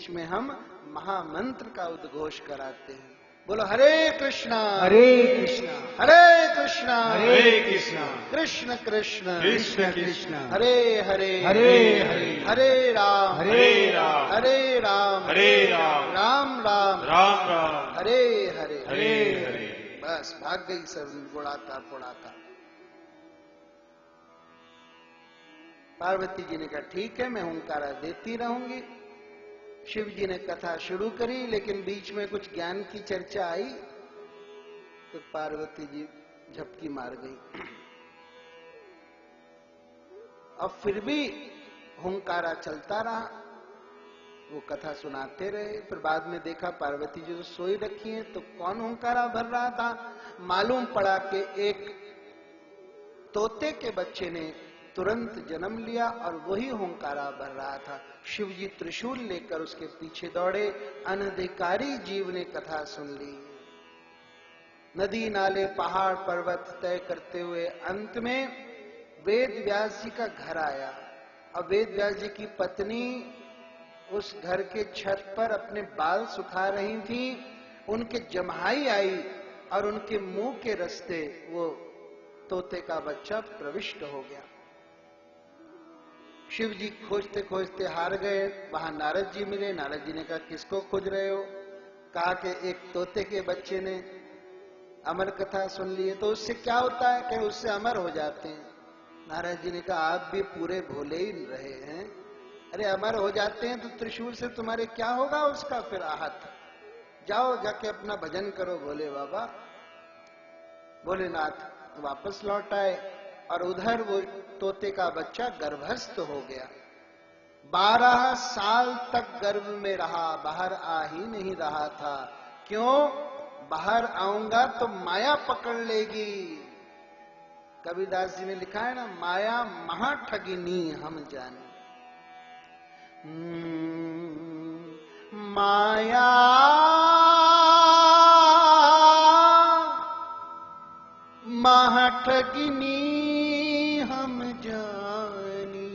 बीच में हम महामंत्र का उद्घोष कराते हैं। बोलो हरे कृष्णा हरे कृष्णा हरे कृष्णा हरे कृष्णा कृष्ण कृष्ण कृष्ण कृष्ण हरे हरे हरे हरे हरे राम हरे राम हरे राम हरे राम राम राम राम राम हरे हरे हरे हरे। बस भाग गई सब बुढ़ाता पुढ़ाता। पार्वती जी ने कहा ठीक है, मैं हुंकारा देती रहूंगी। शिव जी ने कथा शुरू करी, लेकिन बीच में कुछ ज्ञान की चर्चा आई तो पार्वती जी झपकी मार गई। और फिर भी हुंकारा चलता रहा, वो कथा सुनाते रहे। फिर बाद में देखा पार्वती जी तो सोई रखी हैं, तो कौन हुंकारा भर रहा था? मालूम पड़ा कि एक तोते के बच्चे ने तुरंत जन्म लिया और वही हुंकारा भर रहा था। शिव जी त्रिशूल लेकर उसके पीछे दौड़े। अनधिकारी जीव ने कथा सुन ली। नदी नाले पहाड़ पर्वत तय करते हुए अंत में वेद व्यास जी का घर आया। और वेद व्यास जी की पत्नी उस घर के छत पर अपने बाल सुखा रही थी। उनके जम्हाई आई और उनके मुंह के रास्ते वो तोते का बच्चा प्रविष्ट हो गया। शिव जी खोजते खोजते हार गए। वहां नारद जी मिले। नारद जी ने कहा किसको खोज रहे हो? कहा कि एक तोते के बच्चे ने अमर कथा सुन ली है। तो उससे क्या होता है? कि उससे अमर हो जाते हैं। नारद जी ने कहा आप भी पूरे भोले ही रहे हैं। अरे अमर हो जाते हैं तो त्रिशूल से तुम्हारे क्या होगा उसका फिर आहत? जाओ जाके अपना भजन करो भोले बाबा। भोलेनाथ वापस लौट आए और उधर वो तोते का बच्चा गर्भस्थ हो गया। 12 साल तक गर्भ में रहा, बाहर आ ही नहीं रहा था। क्यों? बाहर आऊंगा तो माया पकड़ लेगी। कबीरदास जी ने लिखा है ना, माया महा ठगिनी हम जाने। माया महा ठगिनी हम जानी,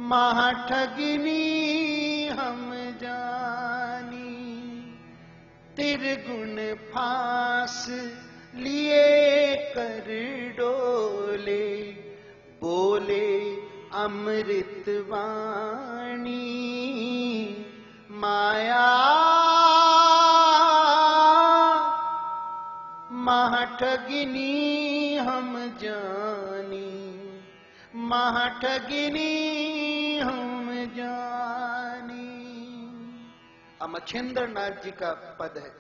महा ठगिनी हम जानी। तिरगुण फांस लिए कर डोले, बोले अमृत वाणी। माया महाठगिनी हम जानी, महाठगिनी हम जानी। मच्छिंद्र नाथ जी का पद है।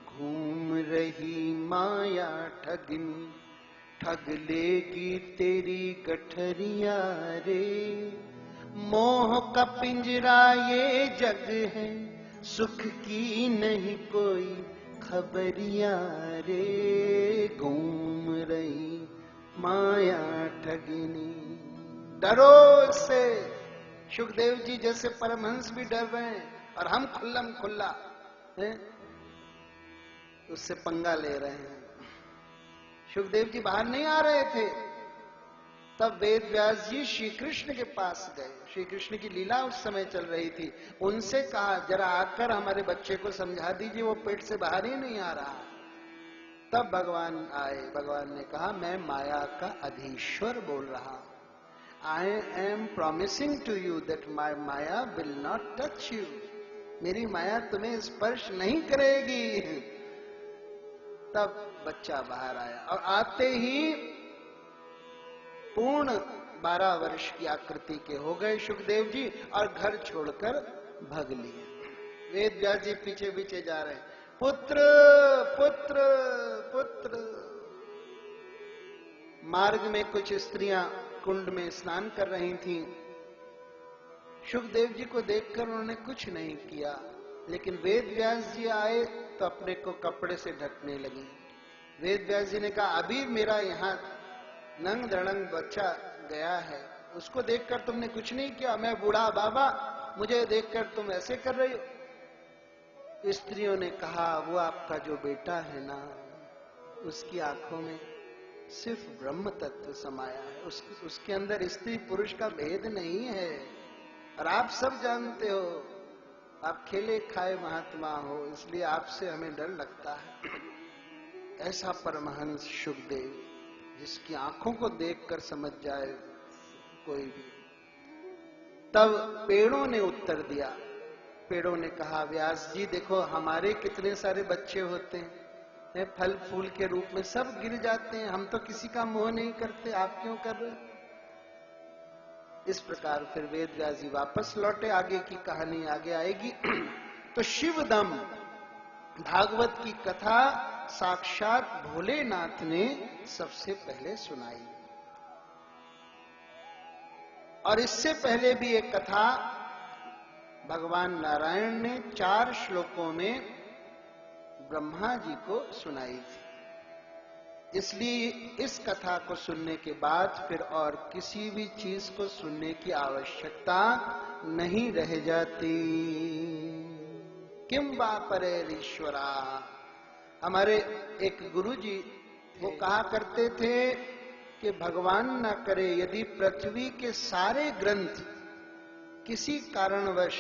घूम रही माया ठगिनी, ठग लेगी तेरी गठरिया रे। मोह का पिंजरा ये जग है, सुख की नहीं कोई खबरिया रे। घूम रही माया ठगिनी। डरो इससे। सुखदेव जी जैसे परमहंस भी डर रहे हैं और हम खुल्लम खुल्ला उससे पंगा ले रहे हैं। सुखदेव जी बाहर नहीं आ रहे थे, तब वेद व्यास जी श्री कृष्ण के पास गए। श्री कृष्ण की लीला उस समय चल रही थी। उनसे कहा जरा आकर हमारे बच्चे को समझा दीजिए, वो पेट से बाहर ही नहीं आ रहा। तब भगवान आए। भगवान ने कहा मैं माया का अधीश्वर बोल रहा। I am promising to you that my maya will not touch you. मेरी माया तुम्हें स्पर्श नहीं करेगी। तब बच्चा बाहर आया और आते ही पूर्ण 12 वर्ष की आकृति के हो गए सुखदेव जी और घर छोड़कर भग लिए। वेद व्यास जी पीछे पीछे जा रहे हैं। पुत्र पुत्र पुत्र। मार्ग में कुछ स्त्रियां कुंड में स्नान कर रही थीं। सुखदेव जी को देखकर उन्होंने कुछ नहीं किया, लेकिन वेद व्यास जी आए तो अपने को कपड़े से ढकने लगी। वेद व्यास जी ने कहा अभी मेरा यहाँ नंग धड़ंग बच्चा गया है, उसको देखकर तुमने कुछ नहीं किया। मैं बूढ़ा बाबा, मुझे देखकर तुम ऐसे कर रही हो। स्त्रियों ने कहा वो आपका जो बेटा है ना, उसकी आंखों में सिर्फ ब्रह्म तत्व समाया है। उसके अंदर स्त्री पुरुष का भेद नहीं है और आप सब जानते हो। आप खेले खाए महात्मा हो, इसलिए आपसे हमें डर लगता है। ऐसा परमहंस शुकदेव, जिसकी आंखों को देखकर समझ जाए कोई भी। तब पेड़ों ने उत्तर दिया। पेड़ों ने कहा, व्यास जी देखो हमारे कितने सारे बच्चे होते हैं, फल फूल के रूप में सब गिर जाते हैं, हम तो किसी का मोह नहीं करते, आप क्यों कर रहे? इस प्रकार फिर वेद व्यास जी वापस लौटे। आगे की कहानी आगे आएगी। तो शिवदम भागवत की कथा साक्षात भोलेनाथ ने सबसे पहले सुनाई। और इससे पहले भी एक कथा भगवान नारायण ने 4 श्लोकों में ब्रह्मा जी को सुनाई थी। इसलिए इस कथा को सुनने के बाद फिर और किसी भी चीज को सुनने की आवश्यकता नहीं रह जाती। किम वा परेरीश्वरा। हमारे एक गुरुजी वो कहा करते थे कि भगवान न करे यदि पृथ्वी के सारे ग्रंथ किसी कारणवश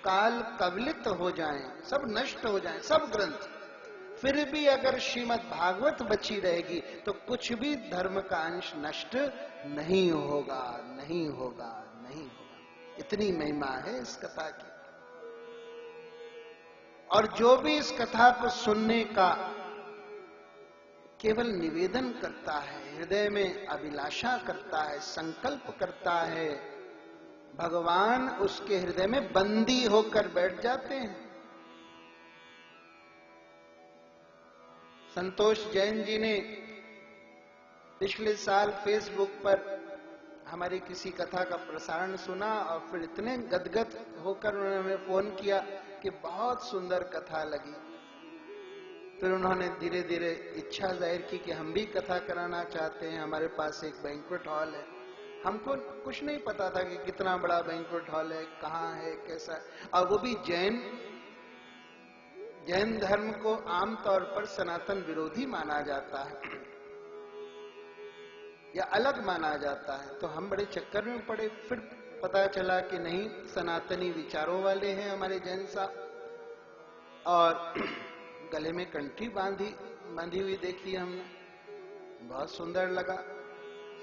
काल कवलित हो जाएं, सब नष्ट हो जाएं, सब ग्रंथ, फिर भी अगर श्रीमद् भागवत बची रहेगी तो कुछ भी धर्म का अंश नष्ट नहीं होगा, नहीं होगा, नहीं होगा। इतनी महिमा है इस कथा की। और जो भी इस कथा को सुनने का केवल निवेदन करता है, हृदय में अभिलाषा करता है, संकल्प करता है, भगवान उसके हृदय में बंदी होकर बैठ जाते हैं। संतोष जैन जी ने पिछले साल फेसबुक पर हमारी किसी कथा का प्रसारण सुना और फिर इतने गदगद होकर उन्होंने हमें फोन किया कि बहुत सुंदर कथा लगी। फिर उन्होंने धीरे धीरे इच्छा जाहिर की कि हम भी कथा कराना चाहते हैं, हमारे पास एक बैंक्वेट हॉल है। हमको कुछ नहीं पता था कि कितना बड़ा बैंक्वेट हॉल है, कहाँ है, कैसा है। और वो भी जैन धर्म को आमतौर पर सनातन विरोधी माना जाता है या अलग माना जाता है। तो हम बड़े चक्कर में पड़े। फिर पता चला कि नहीं, सनातनी विचारों वाले हैं हमारे जैन साहब। और गले में कंठी बांधी हुई देखी हमने, बहुत सुंदर लगा।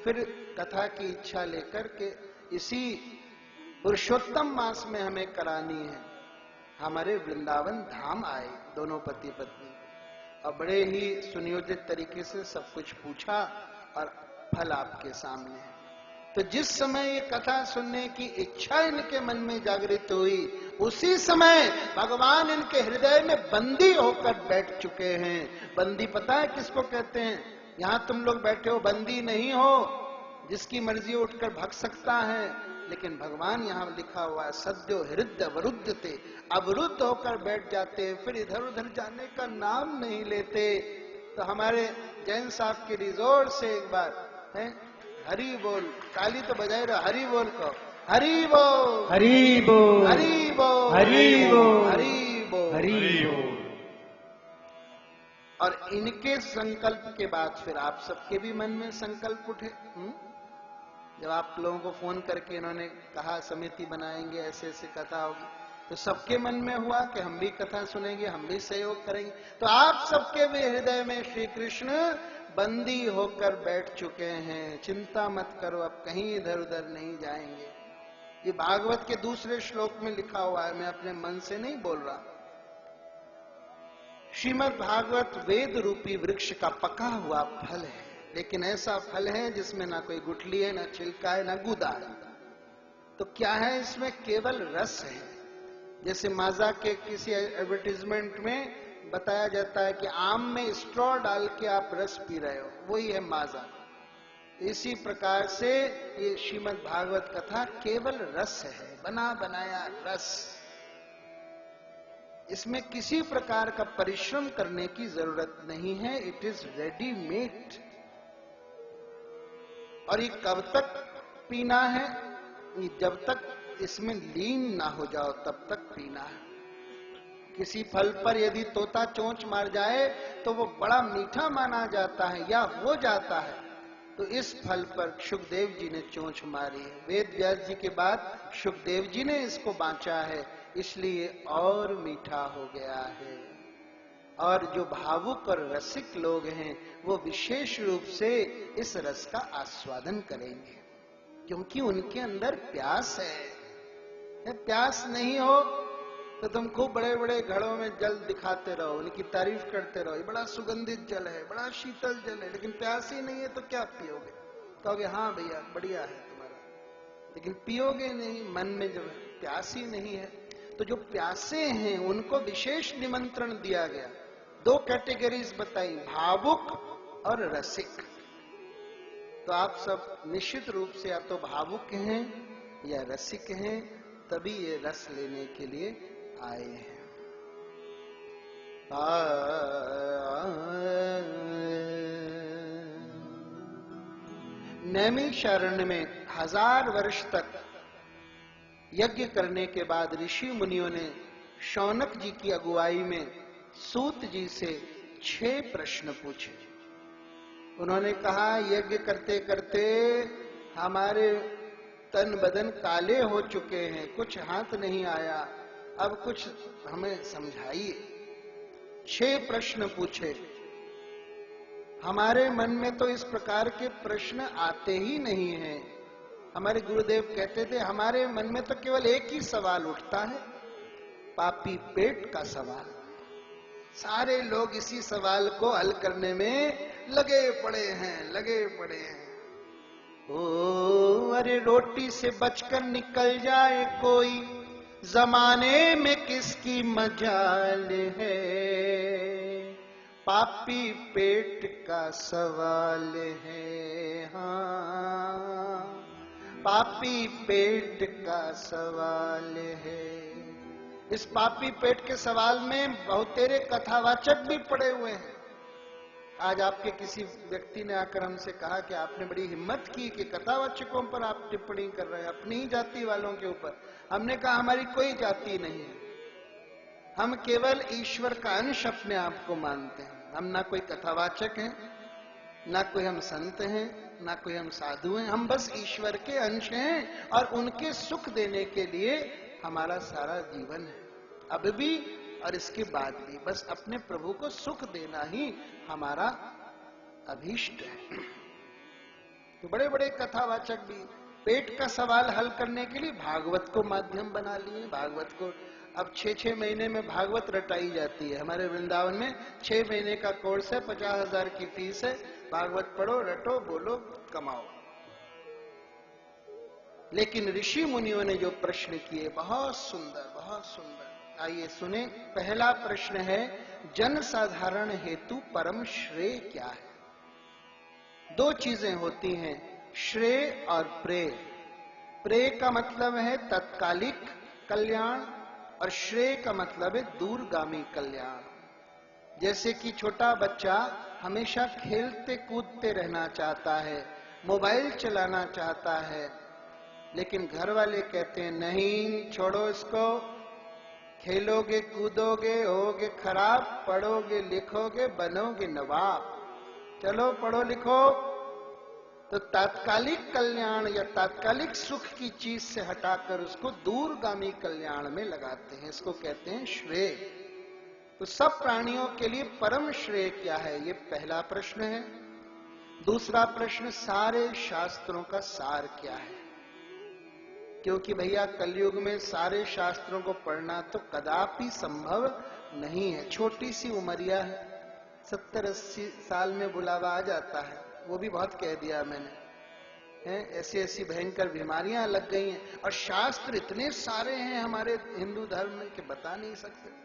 फिर कथा की इच्छा लेकर के इसी पुरुषोत्तम मास में हमें करानी है। हमारे वृंदावन धाम आए दोनों पति पत्नी और बड़े ही सुनियोजित तरीके से सब कुछ पूछा और फल आपके सामने है। तो जिस समय ये कथा सुनने की इच्छा इनके मन में जागृत हुई, उसी समय भगवान इनके हृदय में बंदी होकर बैठ चुके हैं। बंदी पता है किसको कहते हैं? यहां तुम लोग बैठे हो, बंदी नहीं हो, जिसकी मर्जी उठकर भग सकता है। लेकिन भगवान यहां लिखा हुआ है सद्यो हृदय अवरुद्ध थे, अवरुद्ध होकर बैठ जाते, फिर इधर उधर जाने का नाम नहीं लेते। तो हमारे जैन साहब के रिजोर्ट से एक बार है, हरि बोल, ताली तो बजाए रहो, हरि बोल को, हरि बोल, हरि बोल, हरि बोल, हरि बोल, हरि बोल, हरि बोल। और इनके संकल्प के बाद फिर आप सबके भी मन में संकल्प उठे। जब आप लोगों को फोन करके इन्होंने कहा समिति बनाएंगे, ऐसे ऐसे कथा होगी, तो सबके मन में हुआ कि हम भी कथा सुनेंगे, हम भी सहयोग करेंगे। तो आप सबके भी हृदय में श्री कृष्ण बंदी होकर बैठ चुके हैं। चिंता मत करो, अब कहीं इधर उधर नहीं जाएंगे। ये भागवत के दूसरे श्लोक में लिखा हुआ है, मैं अपने मन से नहीं बोल रहा। श्रीमद् भागवत वेद रूपी वृक्ष का पका हुआ फल है, लेकिन ऐसा फल है जिसमें ना कोई गुठली है, ना छिलका है, ना गूदा है। तो क्या है इसमें? केवल रस है। जैसे माजा के किसी एडवर्टीजमेंट में बताया जाता है कि आम में स्ट्रॉ डाल के आप रस पी रहे हो, वही है माजा। इसी प्रकार से ये श्रीमद् भागवत कथा केवल रस है, बना बनाया रस। इसमें किसी प्रकार का परिश्रम करने की जरूरत नहीं है, इट इज रेडीमेड। और ये कब तक पीना है? जब तक इसमें लीन ना हो जाओ तब तक पीना है। किसी फल पर यदि तोता चोंच मार जाए तो वो बड़ा मीठा माना जाता है या हो जाता है। तो इस फल पर सुखदेव जी ने चोंच मारी है। वेद व्यास जी के बाद सुखदेव जी ने इसको बांचा है इसलिए और मीठा हो गया है। और जो भावुक और रसिक लोग हैं वो विशेष रूप से इस रस का आस्वादन करेंगे, क्योंकि उनके अंदर प्यास है। प्यास नहीं हो तो तुम खूब बड़े बड़े घड़ों में जल दिखाते रहो, उनकी तारीफ करते रहो, ये बड़ा सुगंधित जल है, बड़ा शीतल जल है, लेकिन प्यास ही नहीं है तो क्या पियोगे? कहोगे हाँ भैया बढ़िया है तुम्हारा, लेकिन पियोगे नहीं। मन में जब प्यास ही नहीं है, तो जो प्यासे हैं उनको विशेष निमंत्रण दिया गया। 2 कैटेगरीज बताई, भावुक और रसिक। तो आप सब निश्चित रूप से या तो भावुक हैं या रसिक हैं, तभी ये रस लेने के लिए आए हैं। नैमिषारण्य में 1000 वर्ष तक यज्ञ करने के बाद ऋषि मुनियों ने शौनक जी की अगुवाई में सूत जी से 6 प्रश्न पूछे। उन्होंने कहा, यज्ञ करते करते हमारे तन बदन काले हो चुके हैं, कुछ हाथ नहीं आया, अब कुछ हमें समझाइए। 6 प्रश्न पूछे। हमारे मन में तो इस प्रकार के प्रश्न आते ही नहीं हैं। हमारे गुरुदेव कहते थे, हमारे मन में तो केवल एक ही सवाल उठता है, पापी पेट का सवाल। सारे लोग इसी सवाल को हल करने में लगे पड़े हैं। ओ अरे रोटी से बचकर निकल जाए कोई, जमाने में किसकी मजाल है, पापी पेट का सवाल है। हाँ, पापी पेट का सवाल है। इस पापी पेट के सवाल में बहुतेरे कथावाचक भी पड़े हुए हैं। आज आपके किसी व्यक्ति ने आकर हमसे कहा कि आपने बड़ी हिम्मत की कि कथावाचकों पर आप टिप्पणी कर रहे हैं, अपनी ही जाति वालों के ऊपर। हमने कहा, हमारी कोई जाति नहीं है, हम केवल ईश्वर का अंश अपने आप को मानते हैं। हम ना कोई कथावाचक हैं, ना कोई हम संत हैं, ना कोई हम साधु हैं। हम बस ईश्वर के अंश हैं और उनके सुख देने के लिए हमारा सारा जीवन है, अब भी और इसके बाद भी। बस अपने प्रभु को सुख देना ही हमारा अभीष्ट है। तो बड़े बड़े कथावाचक भी पेट का सवाल हल करने के लिए भागवत को माध्यम बना लिए। भागवत को अब 6-6 महीने में भागवत रटाई जाती है। हमारे वृंदावन में 6 महीने का कोर्स है, 50,000 की फीस है। भागवत पढ़ो, रटो, बोलो, कमाओ। लेकिन ऋषि मुनियों ने जो प्रश्न किए, बहुत सुंदर, बहुत सुंदर। आइए सुने। पहला प्रश्न है, जन साधारण हेतु परम श्रेय क्या है? 2 चीजें होती हैं, श्रेय और प्रेय। प्रेय का मतलब है तत्कालिक कल्याण और श्रेय का मतलब है दूरगामी कल्याण। जैसे कि छोटा बच्चा हमेशा खेलते कूदते रहना चाहता है, मोबाइल चलाना चाहता है, लेकिन घर वाले कहते हैं नहीं, छोड़ो इसको, खेलोगे कूदोगे होगे खराब, पढ़ोगे लिखोगे बनोगे नवाब, चलो पढ़ो लिखो। तो तात्कालिक कल्याण या तात्कालिक सुख की चीज से हटाकर उसको दूरगामी कल्याण में लगाते हैं, इसको कहते हैं श्रेय। तो सब प्राणियों के लिए परम श्रेय क्या है, ये पहला प्रश्न है। दूसरा प्रश्न, सारे शास्त्रों का सार क्या है? क्योंकि भैया कलयुग में सारे शास्त्रों को पढ़ना तो कदापि संभव नहीं है। छोटी सी उमरिया है, 70-80 साल में बुलावा आ जाता है, वो भी बहुत कह दिया मैंने, हैं ऐसी ऐसी भयंकर बीमारियां लग गई हैं। और शास्त्र इतने सारे हैं हमारे हिंदू धर्म में कि बता नहीं सकते।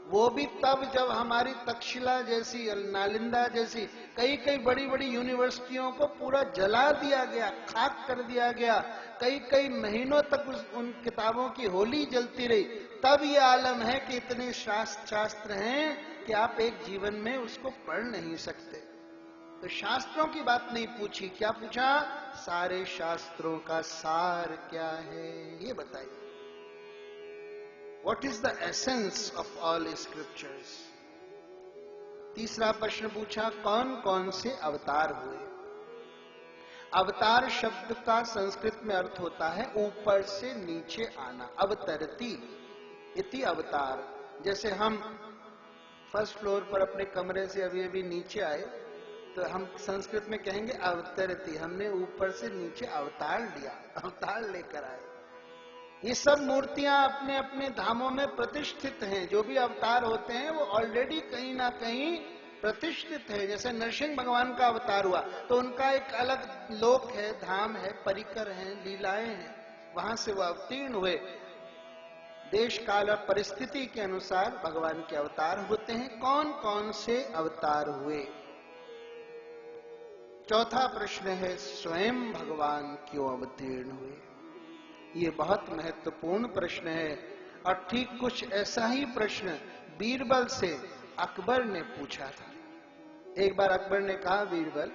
वो भी तब जब हमारी तक्षशिला जैसी, नालंदा जैसी कई कई बड़ी बड़ी यूनिवर्सिटियों को पूरा जला दिया गया, खाक कर दिया गया, कई कई महीनों तक उन किताबों की होली जलती रही। तब ये आलम है कि इतने शास्त्र हैं कि आप एक जीवन में उसको पढ़ नहीं सकते। तो शास्त्रों की बात नहीं पूछी, क्या पूछा? सारे शास्त्रों का सार क्या है, ये बताइए। What is the essence of all scriptures? तीसरा प्रश्न पूछा, कौन कौन से अवतार हुए? अवतार शब्द का संस्कृत में अर्थ होता है ऊपर से नीचे आना। अवतरती इति अवतार। जैसे हम फर्स्ट फ्लोर पर अपने कमरे से अभी अभी नीचे आए तो हम संस्कृत में कहेंगे अवतरती, हमने ऊपर से नीचे अवतार लिया, अवतार लेकर आए। ये सब मूर्तियां अपने अपने धामों में प्रतिष्ठित हैं। जो भी अवतार होते हैं वो ऑलरेडी कहीं ना कहीं प्रतिष्ठित है। जैसे नरसिंह भगवान का अवतार हुआ तो उनका एक अलग लोक है, धाम है, परिकर है, लीलाएं हैं, वहां से वो अवतीर्ण हुए। देश काल और परिस्थिति के अनुसार भगवान के अवतार होते हैं। कौन कौन से अवतार हुए? चौथा प्रश्न है, स्वयं भगवान क्यों अवतीर्ण हुए? ये बहुत महत्वपूर्ण प्रश्न है। और ठीक कुछ ऐसा ही प्रश्न बीरबल से अकबर ने पूछा था। एक बार अकबर ने कहा, बीरबल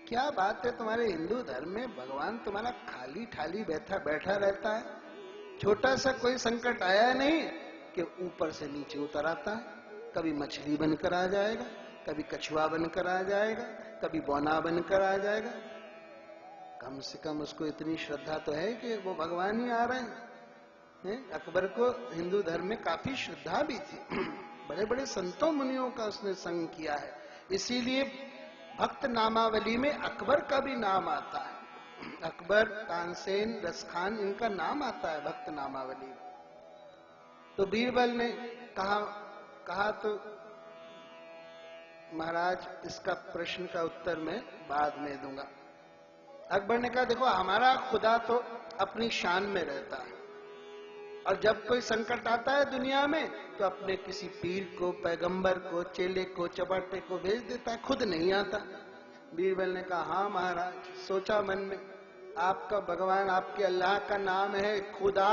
क्या बात है तुम्हारे हिंदू धर्म में, भगवान तुम्हारा खाली ठाली बैठा रहता है, छोटा सा कोई संकट आया नहीं कि ऊपर से नीचे उतर आता है। कभी मछली बनकर आ जाएगा, कभी कछुआ बनकर आ जाएगा, कभी बौना बनकर आ जाएगा। कम से कम उसको इतनी श्रद्धा तो है कि वो भगवान ही आ रहे हैं। अकबर को हिंदू धर्म में काफी श्रद्धा भी थी। बड़े बड़े संतों मुनियों का उसने संग किया है, इसीलिए भक्त नामावली में अकबर का भी नाम आता है। अकबर, तानसेन, रसखान, इनका नाम आता है भक्त नामावली। तो बीरबल ने कहा तो महाराज इसका प्रश्न का उत्तर मैं बाद में दूंगा। अकबर ने कहा, देखो हमारा खुदा तो अपनी शान में रहता है और जब कोई संकट आता है दुनिया में तो अपने किसी पीर को, पैगंबर को, चेले को, चपाटे को भेज देता है, खुद नहीं आता। बीरबल ने कहा, हाँ महाराज, सोचा मन में, आपका भगवान, आपके अल्लाह का नाम है खुदा,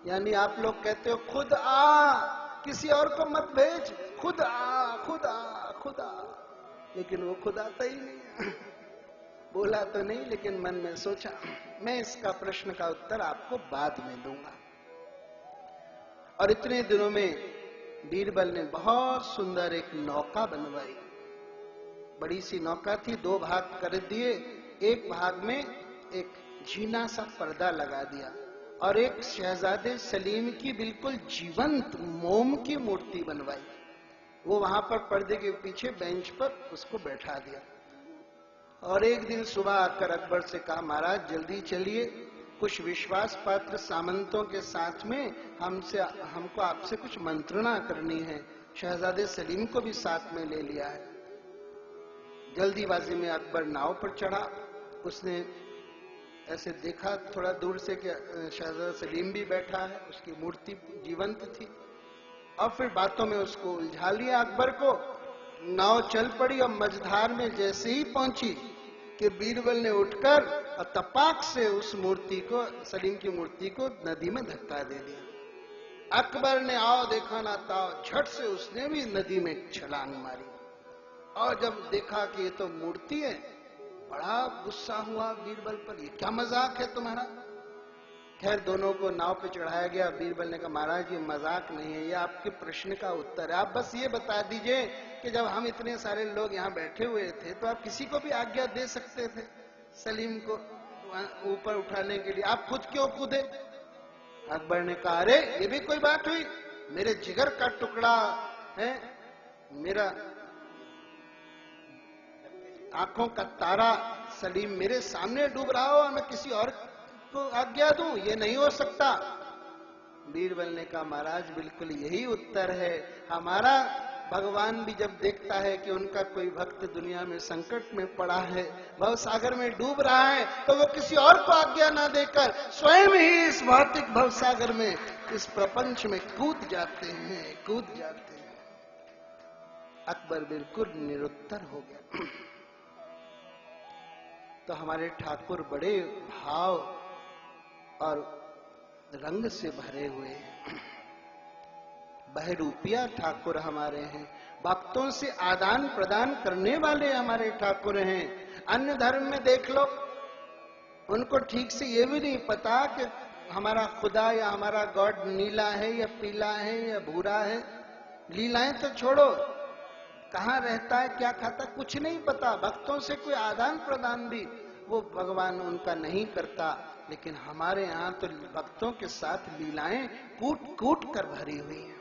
यानी आप लोग कहते हो खुद आ, किसी और को मत भेज, खुद आ, खुदा खुदा, लेकिन वो खुद आता ही नहीं। बोला तो नहीं, लेकिन मन में सोचा मैं इसका प्रश्न का उत्तर आपको बाद में दूंगा। और इतने दिनों में बीरबल ने बहुत सुंदर एक नौका बनवाई। बड़ी सी नौका थी, 2 भाग कर दिए। एक भाग में एक झीना सा पर्दा लगा दिया और एक शहजादे सलीम की बिल्कुल जीवंत मोम की मूर्ति बनवाई। वो वहां पर पर्दे के पीछे बेंच पर उसको बैठा दिया। और एक दिन सुबह आकर अकबर से कहा, महाराज जल्दी चलिए, कुछ विश्वास पात्र सामंतों के साथ में हमको आपसे कुछ मंत्रणा करनी है। शहजादे सलीम को भी साथ में ले लिया है। जल्दीबाजी में अकबर नाव पर चढ़ा। उसने ऐसे देखा थोड़ा दूर से कि शहजादा सलीम भी बैठा है, उसकी मूर्ति जीवंत थी, और फिर बातों में उसको उलझा लिया अकबर को। नाव चल पड़ी और मझधार में जैसे ही पहुंची कि बीरबल ने उठकर और तपाक से उस मूर्ति को, सलीम की मूर्ति को नदी में धक्का दे दिया। अकबर ने आओ देखा ना ताओ, झट से उसने भी नदी में छलांग मारी। और जब देखा कि ये तो मूर्ति है, बड़ा गुस्सा हुआ बीरबल पर, ये क्या मजाक है तुम्हारा। खैर दोनों को नाव पे चढ़ाया गया। बीरबल ने कहा, महाराज ये मजाक नहीं है, ये आपके प्रश्न का उत्तर है। आप बस ये बता दीजिए कि जब हम इतने सारे लोग यहाँ बैठे हुए थे तो आप किसी को भी आज्ञा दे सकते थे सलीम को ऊपर उठाने के लिए, आप खुद क्यों कूदे। अकबर ने कहा, अरे ये भी कोई बात हुई, मेरे जिगर का टुकड़ा है, मेरा आंखों का तारा सलीम मेरे सामने डूब रहा हो और मैं किसी और को आज्ञा दूं, ये नहीं हो सकता। बीरबल ने कहा, महाराज बिल्कुल यही उत्तर है। हमारा भगवान भी जब देखता है कि उनका कोई भक्त दुनिया में संकट में पड़ा है, भव सागर में डूब रहा है, तो वो किसी और को आज्ञा ना देकर स्वयं ही इस भौतिक भव सागर में, इस प्रपंच में कूद जाते हैं। अकबर बिल्कुल निरुत्तर हो गया। तो हमारे ठाकुर बड़े भाव और रंग से भरे हुए हैं। बहरूपिया ठाकुर हमारे हैं, भक्तों से आदान प्रदान करने वाले हमारे ठाकुर हैं। अन्य धर्म में देख लो, उनको ठीक से ये भी नहीं पता कि हमारा खुदा या हमारा गॉड नीला है या पीला है या भूरा है। लीलाएं तो छोड़ो, कहाँ रहता है, क्या खाता, कुछ नहीं पता। भक्तों से कोई आदान प्रदान भी वो भगवान उनका नहीं करता, लेकिन हमारे यहाँ तो भक्तों के साथ लीलाएं कूट कूट कर भरी हुई हैं।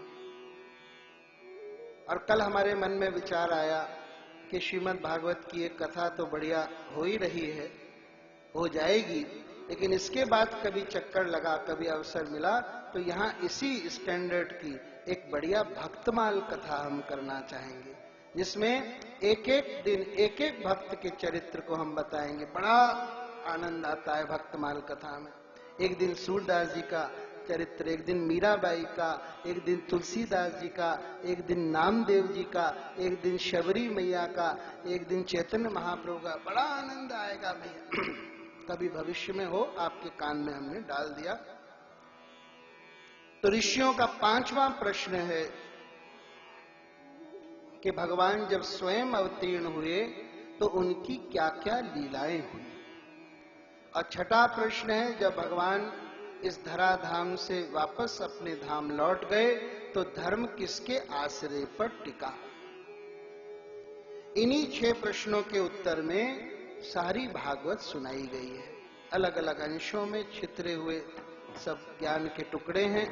और कल हमारे मन में विचार आया कि श्रीमद् भागवत की एक कथा तो बढ़िया हो ही रही है, हो जाएगी, लेकिन इसके बाद कभी चक्कर लगा, कभी अवसर मिला, तो यहाँ इसी स्टैंडर्ड की एक बढ़िया भक्तमाल कथा हम करना चाहेंगे, जिसमें एक एक दिन एक एक भक्त के चरित्र को हम बताएंगे। बड़ा आनंद आता है भक्तमाल कथा में। एक दिन सूरदास जी का चरित्र, एक दिन मीराबाई का, एक दिन तुलसीदास जी का, एक दिन नामदेव जी का, एक दिन शबरी मैया का, एक दिन चैतन्य महाप्रभु का। बड़ा आनंद आएगा भैया। कभी भविष्य में हो, आपके कान में हमने डाल दिया। तो ऋषियों का 5वां प्रश्न है कि भगवान जब स्वयं अवतीर्ण हुए तो उनकी क्या क्या लीलाएं हुई। और 6ठा प्रश्न है, जब भगवान इस धराधाम से वापस अपने धाम लौट गए तो धर्म किसके आश्रय पर टिका। इन्हीं 6 प्रश्नों के उत्तर में सारी भागवत सुनाई गई है। अलग अलग अंशों में छितरे हुए सब ज्ञान के टुकड़े हैं।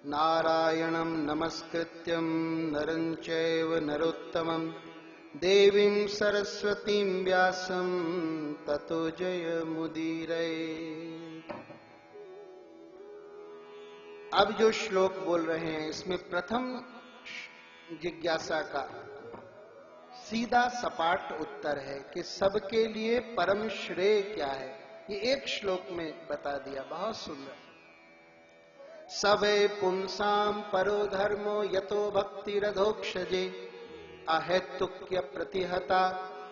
नारायणं नमस्कृत्यं नरं चैव नरोत्तमं देवीं सरस्वतीं व्यासं ततो जयमुदीरये। अब जो श्लोक बोल रहे हैं, इसमें प्रथम जिज्ञासा का सीधा सपाट उत्तर है कि सबके लिए परम श्रेय क्या है। ये एक श्लोक में बता दिया, बहुत सुंदर। सबे पुंसाम परो धर्मो यतो भक्ति रधोक्षजे अहेतुक्य प्रतिहता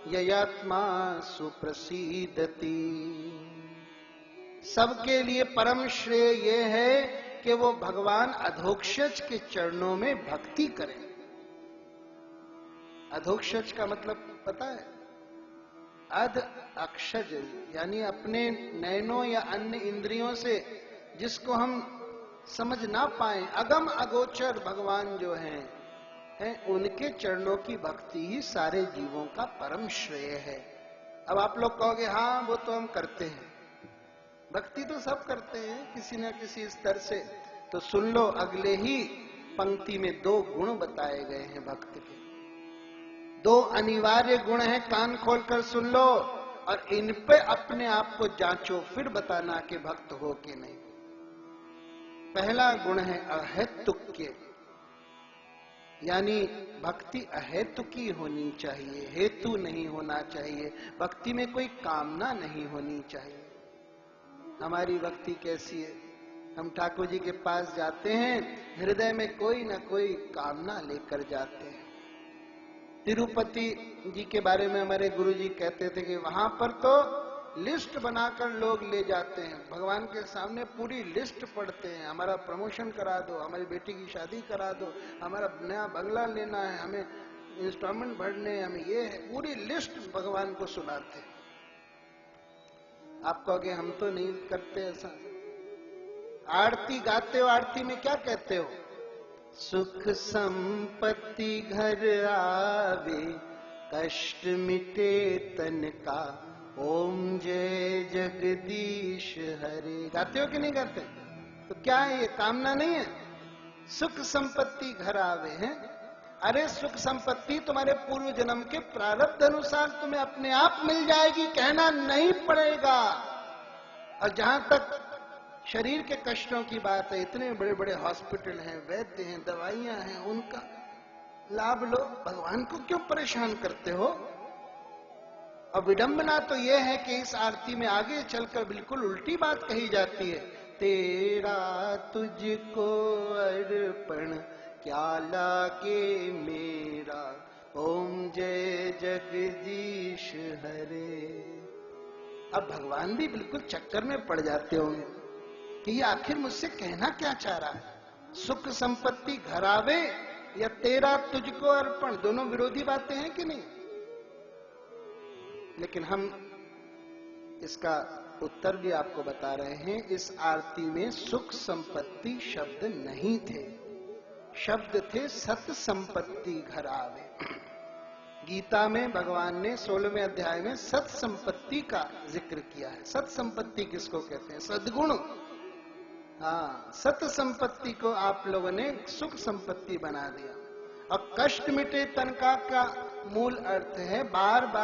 ययात्मा सुप्रसीदति। सबके लिए परम श्रेय ये है कि वो भगवान अधोक्षज के चरणों में भक्ति करें। अधोक्षज का मतलब पता है? अध अक्षज, यानी अपने नयनों या अन्य इंद्रियों से जिसको हम समझ ना पाए, अगम अगोचर भगवान जो हैं उनके चरणों की भक्ति ही सारे जीवों का परम श्रेय है। अब आप लोग कहोगे हाँ वो तो हम करते हैं, भक्ति तो सब करते हैं किसी न किसी स्तर से। तो सुन लो, अगले ही पंक्ति में 2 गुण बताए गए हैं भक्त के। 2 अनिवार्य गुण हैं, कान खोलकर सुन लो और इन पे अपने आप को जांचो, फिर बताना कि भक्त हो कि नहीं। पहला गुण है अहेतुक्य, यानी भक्ति अहेतुकी होनी चाहिए, हेतु नहीं होना चाहिए। भक्ति में कोई कामना नहीं होनी चाहिए। हमारी भक्ति कैसी है? हम ठाकुर जी के पास जाते हैं, हृदय में कोई ना कोई कामना लेकर जाते हैं। तिरुपति जी के बारे में हमारे गुरु जी कहते थे कि वहां पर तो लिस्ट बनाकर लोग ले जाते हैं, भगवान के सामने पूरी लिस्ट पढ़ते हैं। हमारा प्रमोशन करा दो, हमारी बेटी की शादी करा दो, हमारा नया बंगला लेना है, हमें इंस्टॉलमेंट भरने, हमें ये है, पूरी लिस्ट भगवान को सुनाते हैं। आप कहोगे हम तो नहीं करते ऐसा। आरती गाते हो, आरती में क्या कहते हो? सुख संपत्ति घर आवे, कष्ट मिटे तन का, ओम जय जगदीश हरे। गाते हो कि नहीं गाते? तो क्या है ये? कामना नहीं है? सुख संपत्ति घर आवे हैं। अरे सुख संपत्ति तुम्हारे पूर्व जन्म के प्रारब्ध अनुसार तुम्हें अपने आप मिल जाएगी, कहना नहीं पड़ेगा। और जहां तक शरीर के कष्टों की बात है, इतने बड़े बड़े हॉस्पिटल हैं, वैद्य हैं, दवाइयां हैं, उनका लाभ लो। भगवान को क्यों परेशान करते हो? और विडंबना तो यह है कि इस आरती में आगे चलकर बिल्कुल उल्टी बात कही जाती है। तेरा तुझको अर्पण क्या लागे मेरा, ओम जय जगदीश हरे। अब भगवान भी बिल्कुल चक्कर में पड़ जाते होंगे कि ये आखिर मुझसे कहना क्या चाह रहा है। सुख संपत्ति घर आवे या तेरा तुझको अर्पण, दोनों विरोधी बातें हैं कि नहीं? लेकिन हम इसका उत्तर भी आपको बता रहे हैं। इस आरती में सुख संपत्ति शब्द नहीं थे, शब्द थे सत संपत्ति घर आवे। गीता में भगवान ने 16वें अध्याय में सत संपत्ति का जिक्र किया है। सत संपत्ति किसको कहते हैं? सद्गुण। हाँ, सत संपत्ति को आप लोगों ने सुख संपत्ति बना दिया। और कष्ट मिटे तन का मूल अर्थ है बार बार